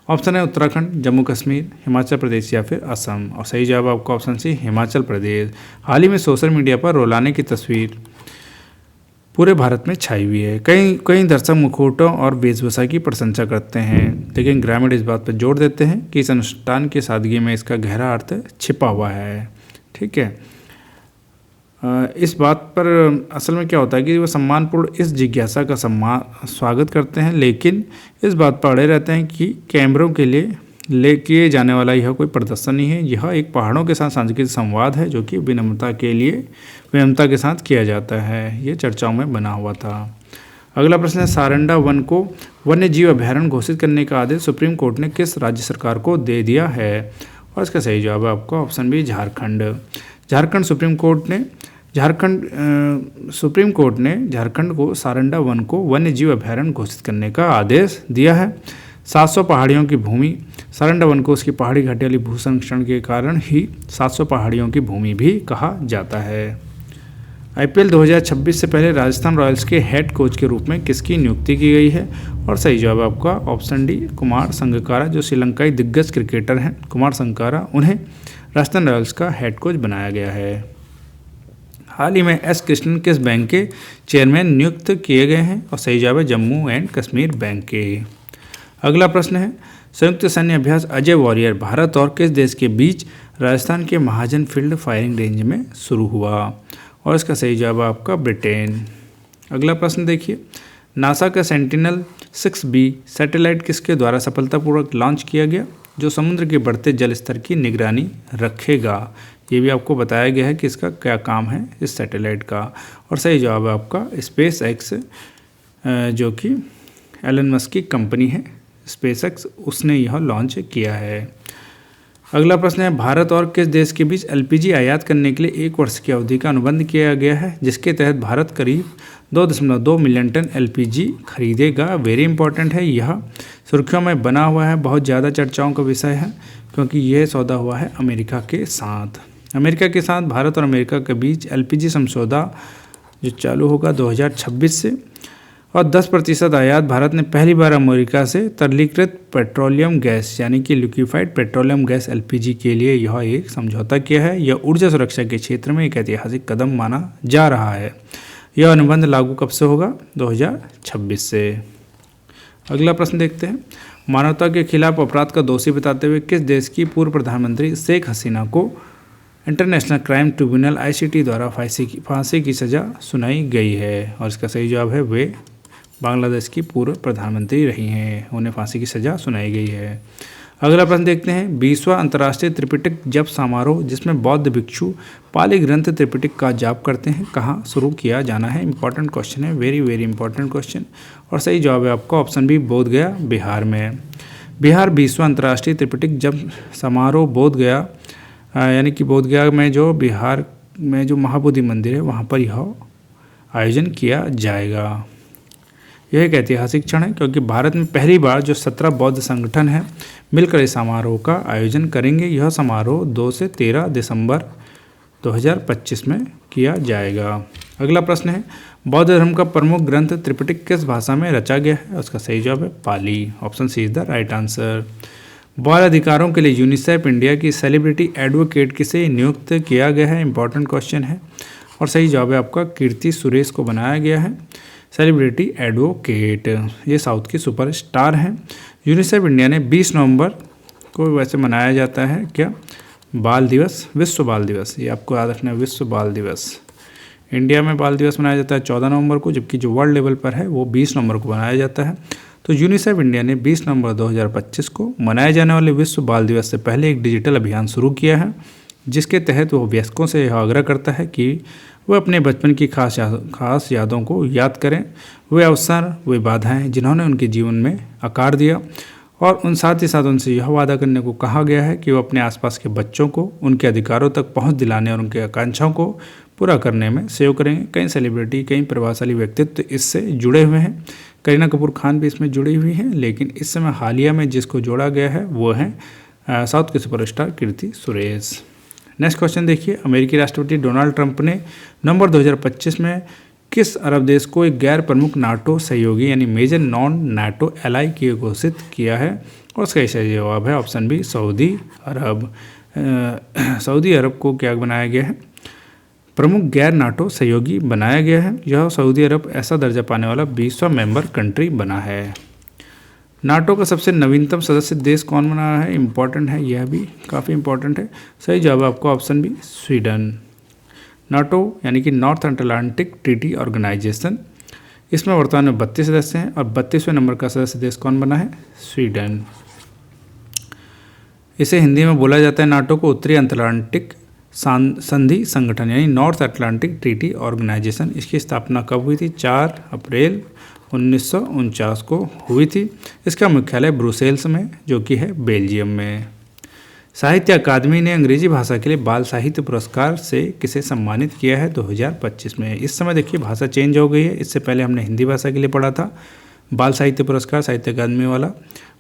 ऑप्शन है उत्तराखंड, जम्मू कश्मीर, हिमाचल प्रदेश या फिर असम और सही जवाब आपका ऑप्शन सी हिमाचल प्रदेश। हाल ही में सोशल मीडिया पर रोलाने की तस्वीर पूरे भारत में छाई हुई है। कई दर्शक मुखौटों और वेशभूषा की प्रशंसा करते हैं, लेकिन ग्रामीण इस बात पर जोर देते हैं कि इस अनुष्ठान की सादगी में इसका गहरा अर्थ छिपा हुआ है। ठीक है, इस बात पर असल में क्या होता है कि वो सम्मानपूर्ण इस जिज्ञासा का स्वागत करते हैं, लेकिन इस बात पर अड़े रहते हैं कि कैमरों के लिए ले किए जाने वाला यह कोई प्रदर्शन नहीं है, यह एक पहाड़ों के साथ सांस्कृतिक संवाद है जो कि विनम्रता के साथ किया जाता है। ये चर्चाओं में बना हुआ था। अगला प्रश्न है, सारंडा वन को वन्य जीव अभ्यारण्य घोषित करने का आदेश सुप्रीम कोर्ट ने किस राज्य सरकार को दे दिया है और इसका सही जवाब है आपका option B Jharkhand. Supreme Court ने झारखंड को सारंडा वन को वन्य जीव अभ्यारण्य घोषित करने का आदेश दिया है। 700 पहाड़ियों की भूमि सारंडा वन को उसकी पहाड़ी घाटी वाली भू संरक्षण के कारण ही 700 पहाड़ियों की भूमि भी कहा जाता है। IPL 2026 से पहले राजस्थान रॉयल्स के हेड कोच के रूप में किसकी नियुक्ति की गई है और सही जवाब आपका ऑप्शन डी कुमार संगकारा, जो श्रीलंकाई दिग्गज क्रिकेटर हैं कुमार संगकारा, उन्हें राजस्थान रॉयल्स का हेड कोच बनाया गया है। हाल ही में एस कृष्णन किस बैंक के चेयरमैन नियुक्त किए गए हैं और सही जवाब है जम्मू एंड कश्मीर बैंक के। अगला प्रश्न है, संयुक्त सैन्य अभ्यास अजय वॉरियर भारत और किस देश के बीच राजस्थान के महाजन फील्ड फायरिंग रेंज में शुरू हुआ और इसका सही जवाब आपका ब्रिटेन। अगला प्रश्न देखिए, नासा का सेंटिनल-6B सैटेलाइट किसके द्वारा सफलतापूर्वक लॉन्च किया गया, जो समुद्र के बढ़ते जल स्तर की निगरानी रखेगा। ये भी आपको बताया गया है कि इसका क्या काम है इस सैटेलाइट का और सही जवाब है आपका SpaceX, जो कि एलन मस्क की कंपनी है SpaceX, उसने यह लॉन्च किया है। अगला प्रश्न है, भारत और किस देश के बीच LPG आयात करने के लिए 1 वर्ष की अवधि का अनुबंध किया गया है, जिसके तहत भारत करीब 2.2 मिलियन टन LPG खरीदेगा। वेरी इंपॉर्टेंट है, यह सुर्खियों में बना हुआ है, बहुत ज़्यादा चर्चाओं का विषय है क्योंकि यह सौदा हुआ है अमेरिका के साथ। भारत और अमेरिका के बीच LPG समझौता जो चालू होगा 2026 से, और 10% आयात भारत ने पहली बार अमेरिका से तरलीकृत पेट्रोलियम गैस यानी कि लिक्विफाइड पेट्रोलियम गैस एलपीजी के लिए यह एक समझौता किया है। यह ऊर्जा सुरक्षा के क्षेत्र में एक ऐतिहासिक कदम माना जा रहा है। यह अनुबंध लागू कब से होगा? 2026 से। अगला प्रश्न देखते हैं। मानवता के खिलाफ अपराध का दोषी बताते हुए किस देश की पूर्व प्रधानमंत्री शेख हसीना को इंटरनेशनल क्राइम ट्रिब्यूनल आईसीटी द्वारा फांसी की सज़ा सुनाई गई है? और इसका सही जवाब है वे बांग्लादेश की पूर्व प्रधानमंत्री रही हैं, उन्हें फांसी की सज़ा सुनाई गई है। अगला प्रश्न देखते हैं। 20वां अंतर्राष्ट्रीय त्रिपिटक जप समारोह जिसमें बौद्ध भिक्षु पाली ग्रंथ त्रिपिटक का जाप करते हैं कहाँ शुरू किया जाना है? इंपॉर्टेंट क्वेश्चन है, वेरी वेरी इंपॉर्टेंट क्वेश्चन। और सही जवाब है आपका ऑप्शन बी बोधगया बिहार में। बिहार 20वां अंतर्राष्ट्रीय त्रिपिटक जप समारोह बोधगया यानी कि बोधगया में जो बिहार में जो महाबोधि मंदिर है वहाँ पर यह आयोजन किया जाएगा। यह एक ऐतिहासिक क्षण है क्योंकि भारत में पहली बार जो 17 बौद्ध संगठन हैं मिलकर इस समारोह का आयोजन करेंगे। यह समारोह 2 से 13 दिसंबर 2025 में किया जाएगा। अगला प्रश्न है। बौद्ध धर्म का प्रमुख ग्रंथ त्रिपिटक किस भाषा में रचा गया है? उसका सही जवाब है Pali. Option C is the right answer. बाल अधिकारों के लिए यूनिसेफ इंडिया की सेलिब्रिटी एडवोकेट किसे नियुक्त किया गया है? इंपॉर्टेंट क्वेश्चन है। और सही जवाब है आपका कीर्ति सुरेश को बनाया गया है सेलिब्रिटी एडवोकेट। ये साउथ की सुपरस्टार हैं। यूनिसेफ इंडिया ने 20 नवंबर को वैसे मनाया जाता है क्या? बाल दिवस, विश्व बाल दिवस। ये आपको याद रखना है, विश्व बाल दिवस। इंडिया में बाल दिवस मनाया जाता है 14 नवंबर को, जबकि जो वर्ल्ड लेवल पर है वो 20 नवंबर को मनाया जाता है। तो यूनिसेफ इंडिया ने 20 नवंबर 2025 को मनाए जाने वाले विश्व बाल दिवस से पहले एक डिजिटल अभियान शुरू किया है जिसके तहत वो वयस्कों से यह आग्रह करता है कि वे अपने बचपन की खास यादों को याद करें, वे अवसर, वे बाधाएं जिन्होंने उनके जीवन में आकार दिया, और साथ ही साथ उनसे यह वादा करने को कहा गया है कि वो अपने आसपास के बच्चों को उनके अधिकारों तक पहुंच दिलाने और उनके आकांक्षाओं को पूरा करने में सहयोग करेंगे। कई सेलिब्रिटी, कई प्रभावशाली व्यक्तित्व इससे जुड़े हुए हैं। करीना कपूर खान भी इसमें जुड़ी हुई हैं, लेकिन इस समय हालिया में जिसको जोड़ा गया है वो है साउथ के superstar Keerthy Suresh. Next question देखिए। अमेरिकी राष्ट्रपति डोनाल्ड ट्रंप ने नवंबर 2025 में किस अरब देश को एक गैर प्रमुख नाटो सहयोगी यानी मेजर नॉन नाटो एलाई की घोषित किया है? और उसका सही जवाब है ऑप्शन बी सऊदी अरब। सऊदी अरब को क्या बनाया गया है? प्रमुख गैर नाटो सहयोगी बनाया गया है। यह सऊदी अरब ऐसा दर्जा पाने वाला 20वां मेंबर कंट्री बना है। नाटो का सबसे नवीनतम सदस्य देश कौन बना है? इंपॉर्टेंट है, यह भी काफ़ी इंपॉर्टेंट है। सही जवाब है आपको ऑप्शन बी स्वीडन। नाटो यानी कि नॉर्थ अटलांटिक ट्रीटी ऑर्गेनाइजेशन, इसमें वर्तमान में 32 सदस्य हैं और 32वें नंबर का सदस्य देश कौन बना है? स्वीडन। इसे हिंदी में बोला जाता है नाटो को उत्तरी अटलांटिक संधि संगठन यानी नॉर्थ अटलांटिक ट्रीटी ऑर्गेनाइजेशन। इसकी स्थापना कब हुई थी? 4 अप्रैल 1949 को हुई थी। इसका मुख्यालय ब्रुसेल्स में जो कि है बेल्जियम में। साहित्य अकादमी ने अंग्रेजी भाषा के लिए बाल साहित्य पुरस्कार से किसे सम्मानित किया है 2025 में? इस समय देखिए भाषा चेंज हो गई है। इससे पहले हमने हिंदी भाषा के लिए पढ़ा था बाल साहित्य पुरस्कार साहित्य अकादमी वाला,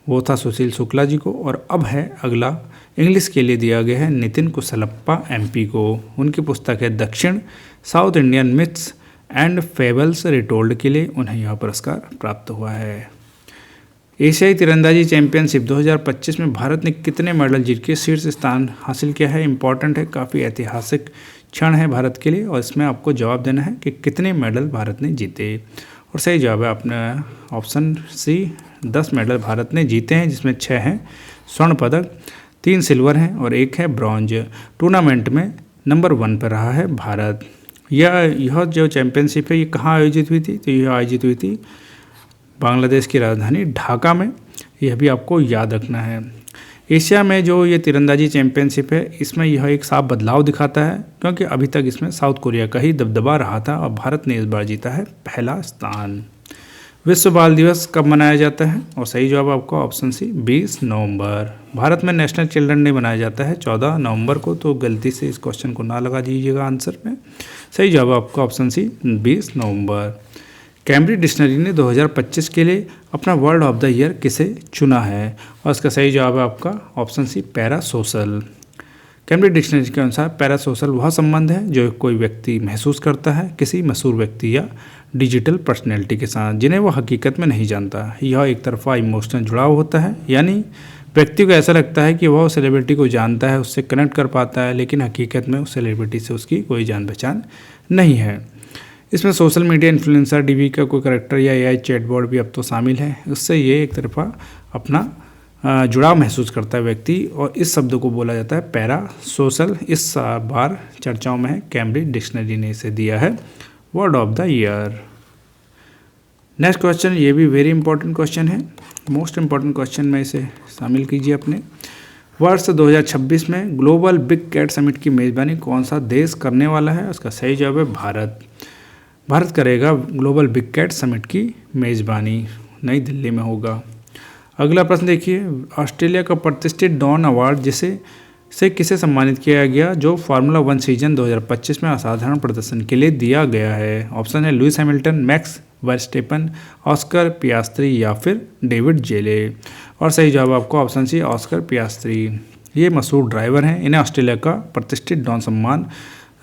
वो था सुशील शुक्ला जी को, और अब है अगला इंग्लिश के लिए दिया गया है नितिन कुशलप्पा एमपी को। उनकी पुस्तक है दक्षिण south Indian myths and fables retold के लिए उन्हें यह पुरस्कार प्राप्त हुआ है। एशियाई तीरंदाजी चैंपियनशिप 2025 में भारत ने कितने मेडल जीत के शीर्ष स्थान हासिल किया है? इंपॉर्टेंट है, काफ़ी ऐतिहासिक क्षण है भारत के लिए, और इसमें आपको जवाब देना है कि कितने मेडल भारत ने जीते। और सही जवाब है आपने ऑप्शन सी 10 मेडल भारत ने जीते हैं, जिसमें 6 हैं स्वर्ण पदक, 3 सिल्वर हैं और 1 है ब्रॉन्ज। टूर्नामेंट में नंबर 1 पर रहा है भारत। यह जो चैंपियनशिप है ये कहाँ आयोजित हुई थी? तो यह आयोजित हुई थी बांग्लादेश की राजधानी ढाका में। यह भी आपको याद रखना है। एशिया में जो ये तीरंदाजी चैंपियनशिप है इसमें यह एक साफ बदलाव दिखाता है, क्योंकि अभी तक इसमें साउथ कोरिया का ही दबदबा रहा था और भारत ने इस बार जीता है पहला स्थान। विश्व बाल दिवस कब मनाया जाता है? और सही जवाब आपको ऑप्शन सी 20 नवंबर। भारत में नेशनल चिल्ड्रन डे मनाया जाता है 14 नवंबर को, तो गलती से इस क्वेश्चन को ना लगा दीजिएगा आंसर में। सही जवाब आपको ऑप्शन सी 20 नवंबर। कैम्ब्रिज डिक्शनरी ने 2025 के लिए अपना वर्ड ऑफ द ईयर किसे चुना है? और इसका सही जवाब है आपका option C para social. Cambridge dictionary के अनुसार पैरा सोशल वह संबंध है जो कोई व्यक्ति महसूस करता है किसी मशहूर व्यक्ति या डिजिटल पर्सनैलिटी के साथ जिन्हें वो हकीकत में नहीं जानता। यह एक तरफा इमोशनल जुड़ाव होता है, यानी व्यक्ति को ऐसा लगता है कि वह सेलिब्रिटी को जानता है, उससे कनेक्ट कर पाता है, लेकिन हकीकत में उस सेलिब्रिटी से उसकी कोई जान पहचान नहीं है। इसमें सोशल मीडिया इन्फ्लुएंसर, टीवी का कोई करैक्टर या एआई चैटबॉट भी अब तो शामिल है। उससे ये एक तरफा अपना जुड़ाव महसूस करता है व्यक्ति, और इस शब्द को बोला जाता है पैरा सोशल। इस बार चर्चाओं में है, कैम्ब्रिज डिक्शनरी ने इसे दिया है word of the year. Next question, ये भी वेरी इंपॉर्टेंट क्वेश्चन है, मोस्ट इंपॉर्टेंट क्वेश्चन में इसे शामिल कीजिए अपने। वर्ष 2026 में ग्लोबल बिग कैट समिट की मेज़बानी कौन सा देश करने वाला है? उसका सही जवाब है भारत। भारत करेगा ग्लोबल बिग कैट समिट की मेज़बानी, नई दिल्ली में होगा। अगला प्रश्न देखिए, ऑस्ट्रेलिया का प्रतिष्ठित डॉन अवार्ड किसे सम्मानित किया गया जो फार्मूला 1 सीजन 2025 में असाधारण प्रदर्शन के लिए दिया गया है? ऑप्शन है Lewis Hamilton, max Verstappen, Oscar Piastri या फिर डेविड जेले। और सही जवाब आपको ऑप्शन सी ऑस्कर पियास्त्री। ये मशहूर ड्राइवर हैं, इन्हें ऑस्ट्रेलिया का प्रतिष्ठित डॉन सम्मान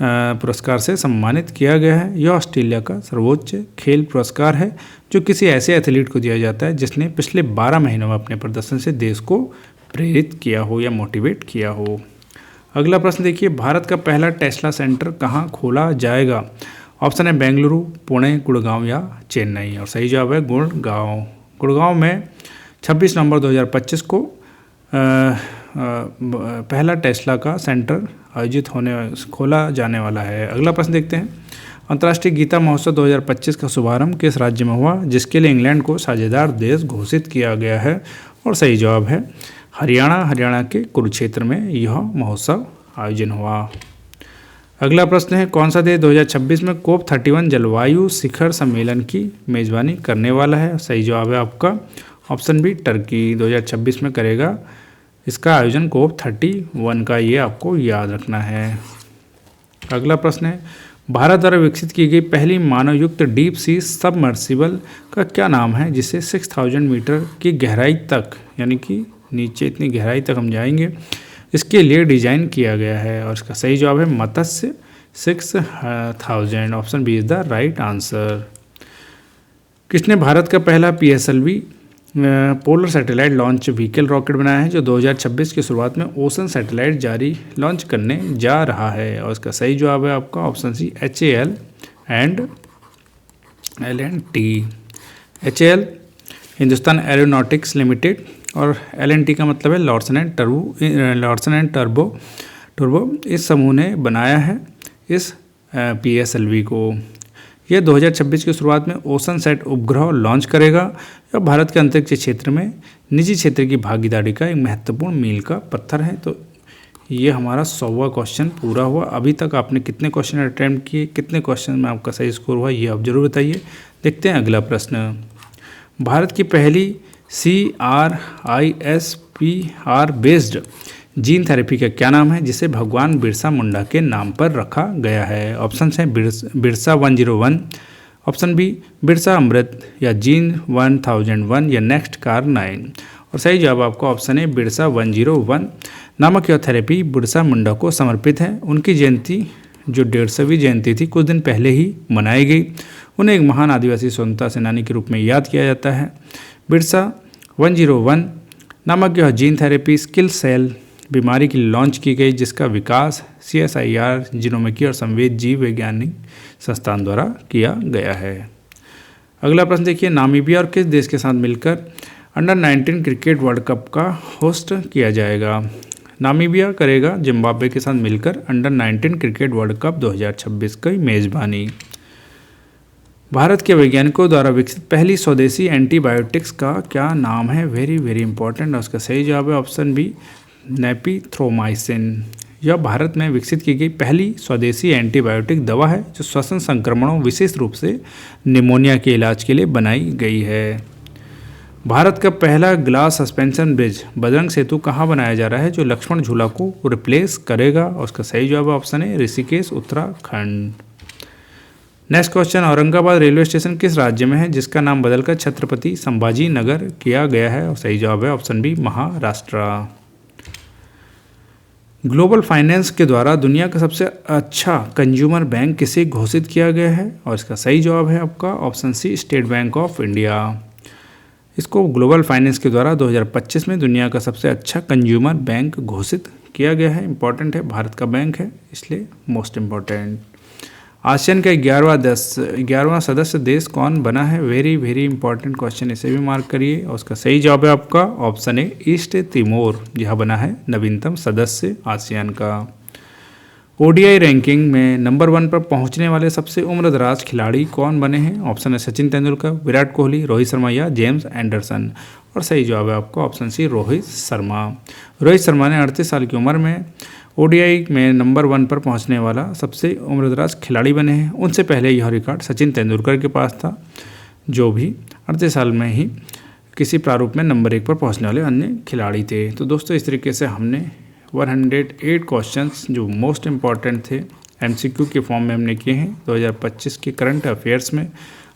पुरस्कार से सम्मानित किया गया है। यह ऑस्ट्रेलिया का सर्वोच्च खेल पुरस्कार है जो किसी ऐसे एथलीट को दिया जाता है जिसने पिछले 12 महीनों में अपने प्रदर्शन से देश को प्रेरित किया हो या मोटिवेट किया हो। अगला प्रश्न देखिए, भारत का पहला टेस्ला सेंटर कहाँ खोला जाएगा? ऑप्शन है बेंगलुरु, पुणे, गुड़गांव या चेन्नई। और सही जवाब है गुड़गांव। गुड़गांव में 26 नवंबर 2025 को पहला टेस्ला का सेंटर खोला जाने वाला है। अगला प्रश्न देखते हैं, अंतर्राष्ट्रीय गीता महोत्सव 2025 का शुभारंभ किस राज्य में हुआ जिसके लिए इंग्लैंड को साझेदार देश घोषित किया गया है? और सही जवाब है हरियाणा। हरियाणा के कुरुक्षेत्र में यह महोत्सव आयोजन हुआ। अगला प्रश्न है, कौन सा देश 2026 में COP31 जलवायु शिखर सम्मेलन की मेज़बानी करने वाला है? सही जवाब है आपका ऑप्शन बी टर्की 2026 में करेगा इसका आयोजन COP31 का, ये आपको याद रखना है। अगला प्रश्न है, भारत द्वारा विकसित की गई पहली मानवयुक्त डीप सी सबमर्सिबल का क्या नाम है जिसे 6000 मीटर की गहराई तक, यानी कि नीचे इतनी गहराई तक हम जाएंगे, इसके लिए डिजाइन किया गया है? और इसका सही जवाब है Matsya 6000। Option B is the right answer. किसने भारत का पहला PSLV polar satellite launch vehicle rocket बनाया है जो 2026 की शुरुआत में ओशन सैटेलाइट जारी लॉन्च करने जा रहा है? और इसका सही जवाब है आपका option C HAL and L&T। HAL Hindustan Aeronautics Limited और L&T का मतलब है लॉर्सन एंड टर्बो। इस समूह ने बनाया है इस PSLV को। यह 2026 की शुरुआत में ओशन सेट उपग्रह लॉन्च करेगा। यह भारत के अंतरिक्ष क्षेत्र में निजी क्षेत्र की भागीदारी का एक महत्वपूर्ण मील का पत्थर है। तो ये हमारा 100वां क्वेश्चन पूरा हुआ। अभी तक आपने कितने क्वेश्चन अटेम्प्ट किए, कितने क्वेश्चन में आपका सही स्कोर हुआ, ये आप जरूर बताइए। देखते हैं अगला प्रश्न, भारत की पहली CRISPR बेस्ड जीन थेरेपी का क्या नाम है जिसे भगवान बिरसा मुंडा के नाम पर रखा गया है? ऑप्शन हैं बिरसा 101, ऑप्शन बी बिरसा अमृत या जीन 1001 या नेक्स्ट कार 9। और सही जवाब आपको ऑप्शन है बिरसा 101 नामक यह थेरेपी बिरसा मुंडा को समर्पित है। उनकी जयंती जो 150वीं जयंती थी कुछ दिन पहले ही मनाई गई। उन्हें एक महान आदिवासी स्वतंत्रता सेनानी के रूप में याद किया जाता है। बिरसा 101 नामक यह जीन थेरेपी स्किल सेल बीमारी की लॉन्च की गई जिसका विकास CSIR जीनोमिकी और संवेद जीव वैज्ञानिक संस्थान द्वारा किया गया है। अगला प्रश्न देखिए, नामीबिया और किस देश के साथ मिलकर अंडर-19 क्रिकेट वर्ल्ड कप का होस्ट किया जाएगा? नामीबिया करेगा जिम्बाब्वे के साथ मिलकर अंडर-19 क्रिकेट वर्ल्ड कप 2026 की मेज़बानी। भारत के वैज्ञानिकों द्वारा विकसित पहली स्वदेशी एंटीबायोटिक्स का क्या नाम है? Very very important. और उसका सही जवाब है ऑप्शन बी नेपिथ्रोमाइसिन। यह भारत में विकसित की गई पहली स्वदेशी एंटीबायोटिक दवा है जो श्वसन संक्रमणों विशेष रूप से निमोनिया के इलाज के लिए बनाई गई है। भारत का पहला ग्लास सस्पेंशन ब्रिज बजरंग सेतु कहाँ बनाया जा रहा है जो लक्ष्मण झूला को रिप्लेस करेगा? और उसका सही जवाब ऑप्शन है Rishikesh Uttarakhand. Next question, Aurangabad railway station किस राज्य में है जिसका नाम बदलकर छत्रपति संभाजी नगर किया गया है? और सही जवाब है option B Maharashtra. Global Finance के द्वारा दुनिया का सबसे अच्छा कंज्यूमर बैंक किसे घोषित किया गया है? और इसका सही जवाब है आपका option C, State Bank of India. इसको ग्लोबल फाइनेंस के द्वारा 2025 में दुनिया का सबसे अच्छा कंज्यूमर बैंक घोषित किया गया है। इंपॉर्टेंट है, भारत का बैंक है इसलिए मोस्ट इम्पॉर्टेंट। आसियान का 11वां सदस्य देश कौन बना है? वेरी वेरी इंपॉर्टेंट क्वेश्चन, इसे भी मार्क करिए। और उसका सही जवाब है आपका ऑप्शन ए, ईस्ट तिमोर, यह बना है नवीनतम सदस्य आसियान का। ओडीआई रैंकिंग में नंबर 1 पर पहुंचने वाले सबसे उम्रदराज खिलाड़ी कौन बने हैं? ऑप्शन है सचिन तेंदुलकर, विराट कोहली, रोहित शर्मा या जेम्स एंडरसन। और सही जवाब है आपका ऑप्शन सी, रोहित शर्मा। रोहित शर्मा ने 38 साल की उम्र में ओडीआई में नंबर 1 पर पहुंचने वाला सबसे उम्रदराज खिलाड़ी बने हैं। उनसे पहले यह रिकॉर्ड सचिन तेंदुलकर के पास था, जो भी 38 साल में ही किसी प्रारूप में नंबर 1 पर पहुंचने वाले अन्य खिलाड़ी थे। तो दोस्तों इस तरीके से हमने 108 क्वेश्चंस जो मोस्ट इम्पॉर्टेंट थे एमसीक्यू के फॉर्म में हमने किए हैं 2025 के करंट अफेयर्स में।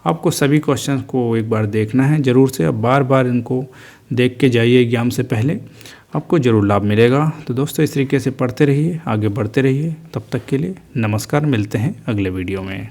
आपको सभी क्वेश्चंस को एक बार देखना है ज़रूर से, अब बार बार इनको देख के जाइए एग्जाम से पहले, आपको ज़रूर लाभ मिलेगा। तो दोस्तों इस तरीके से पढ़ते रहिए, आगे बढ़ते रहिए। तब तक के लिए नमस्कार, मिलते हैं अगले वीडियो में।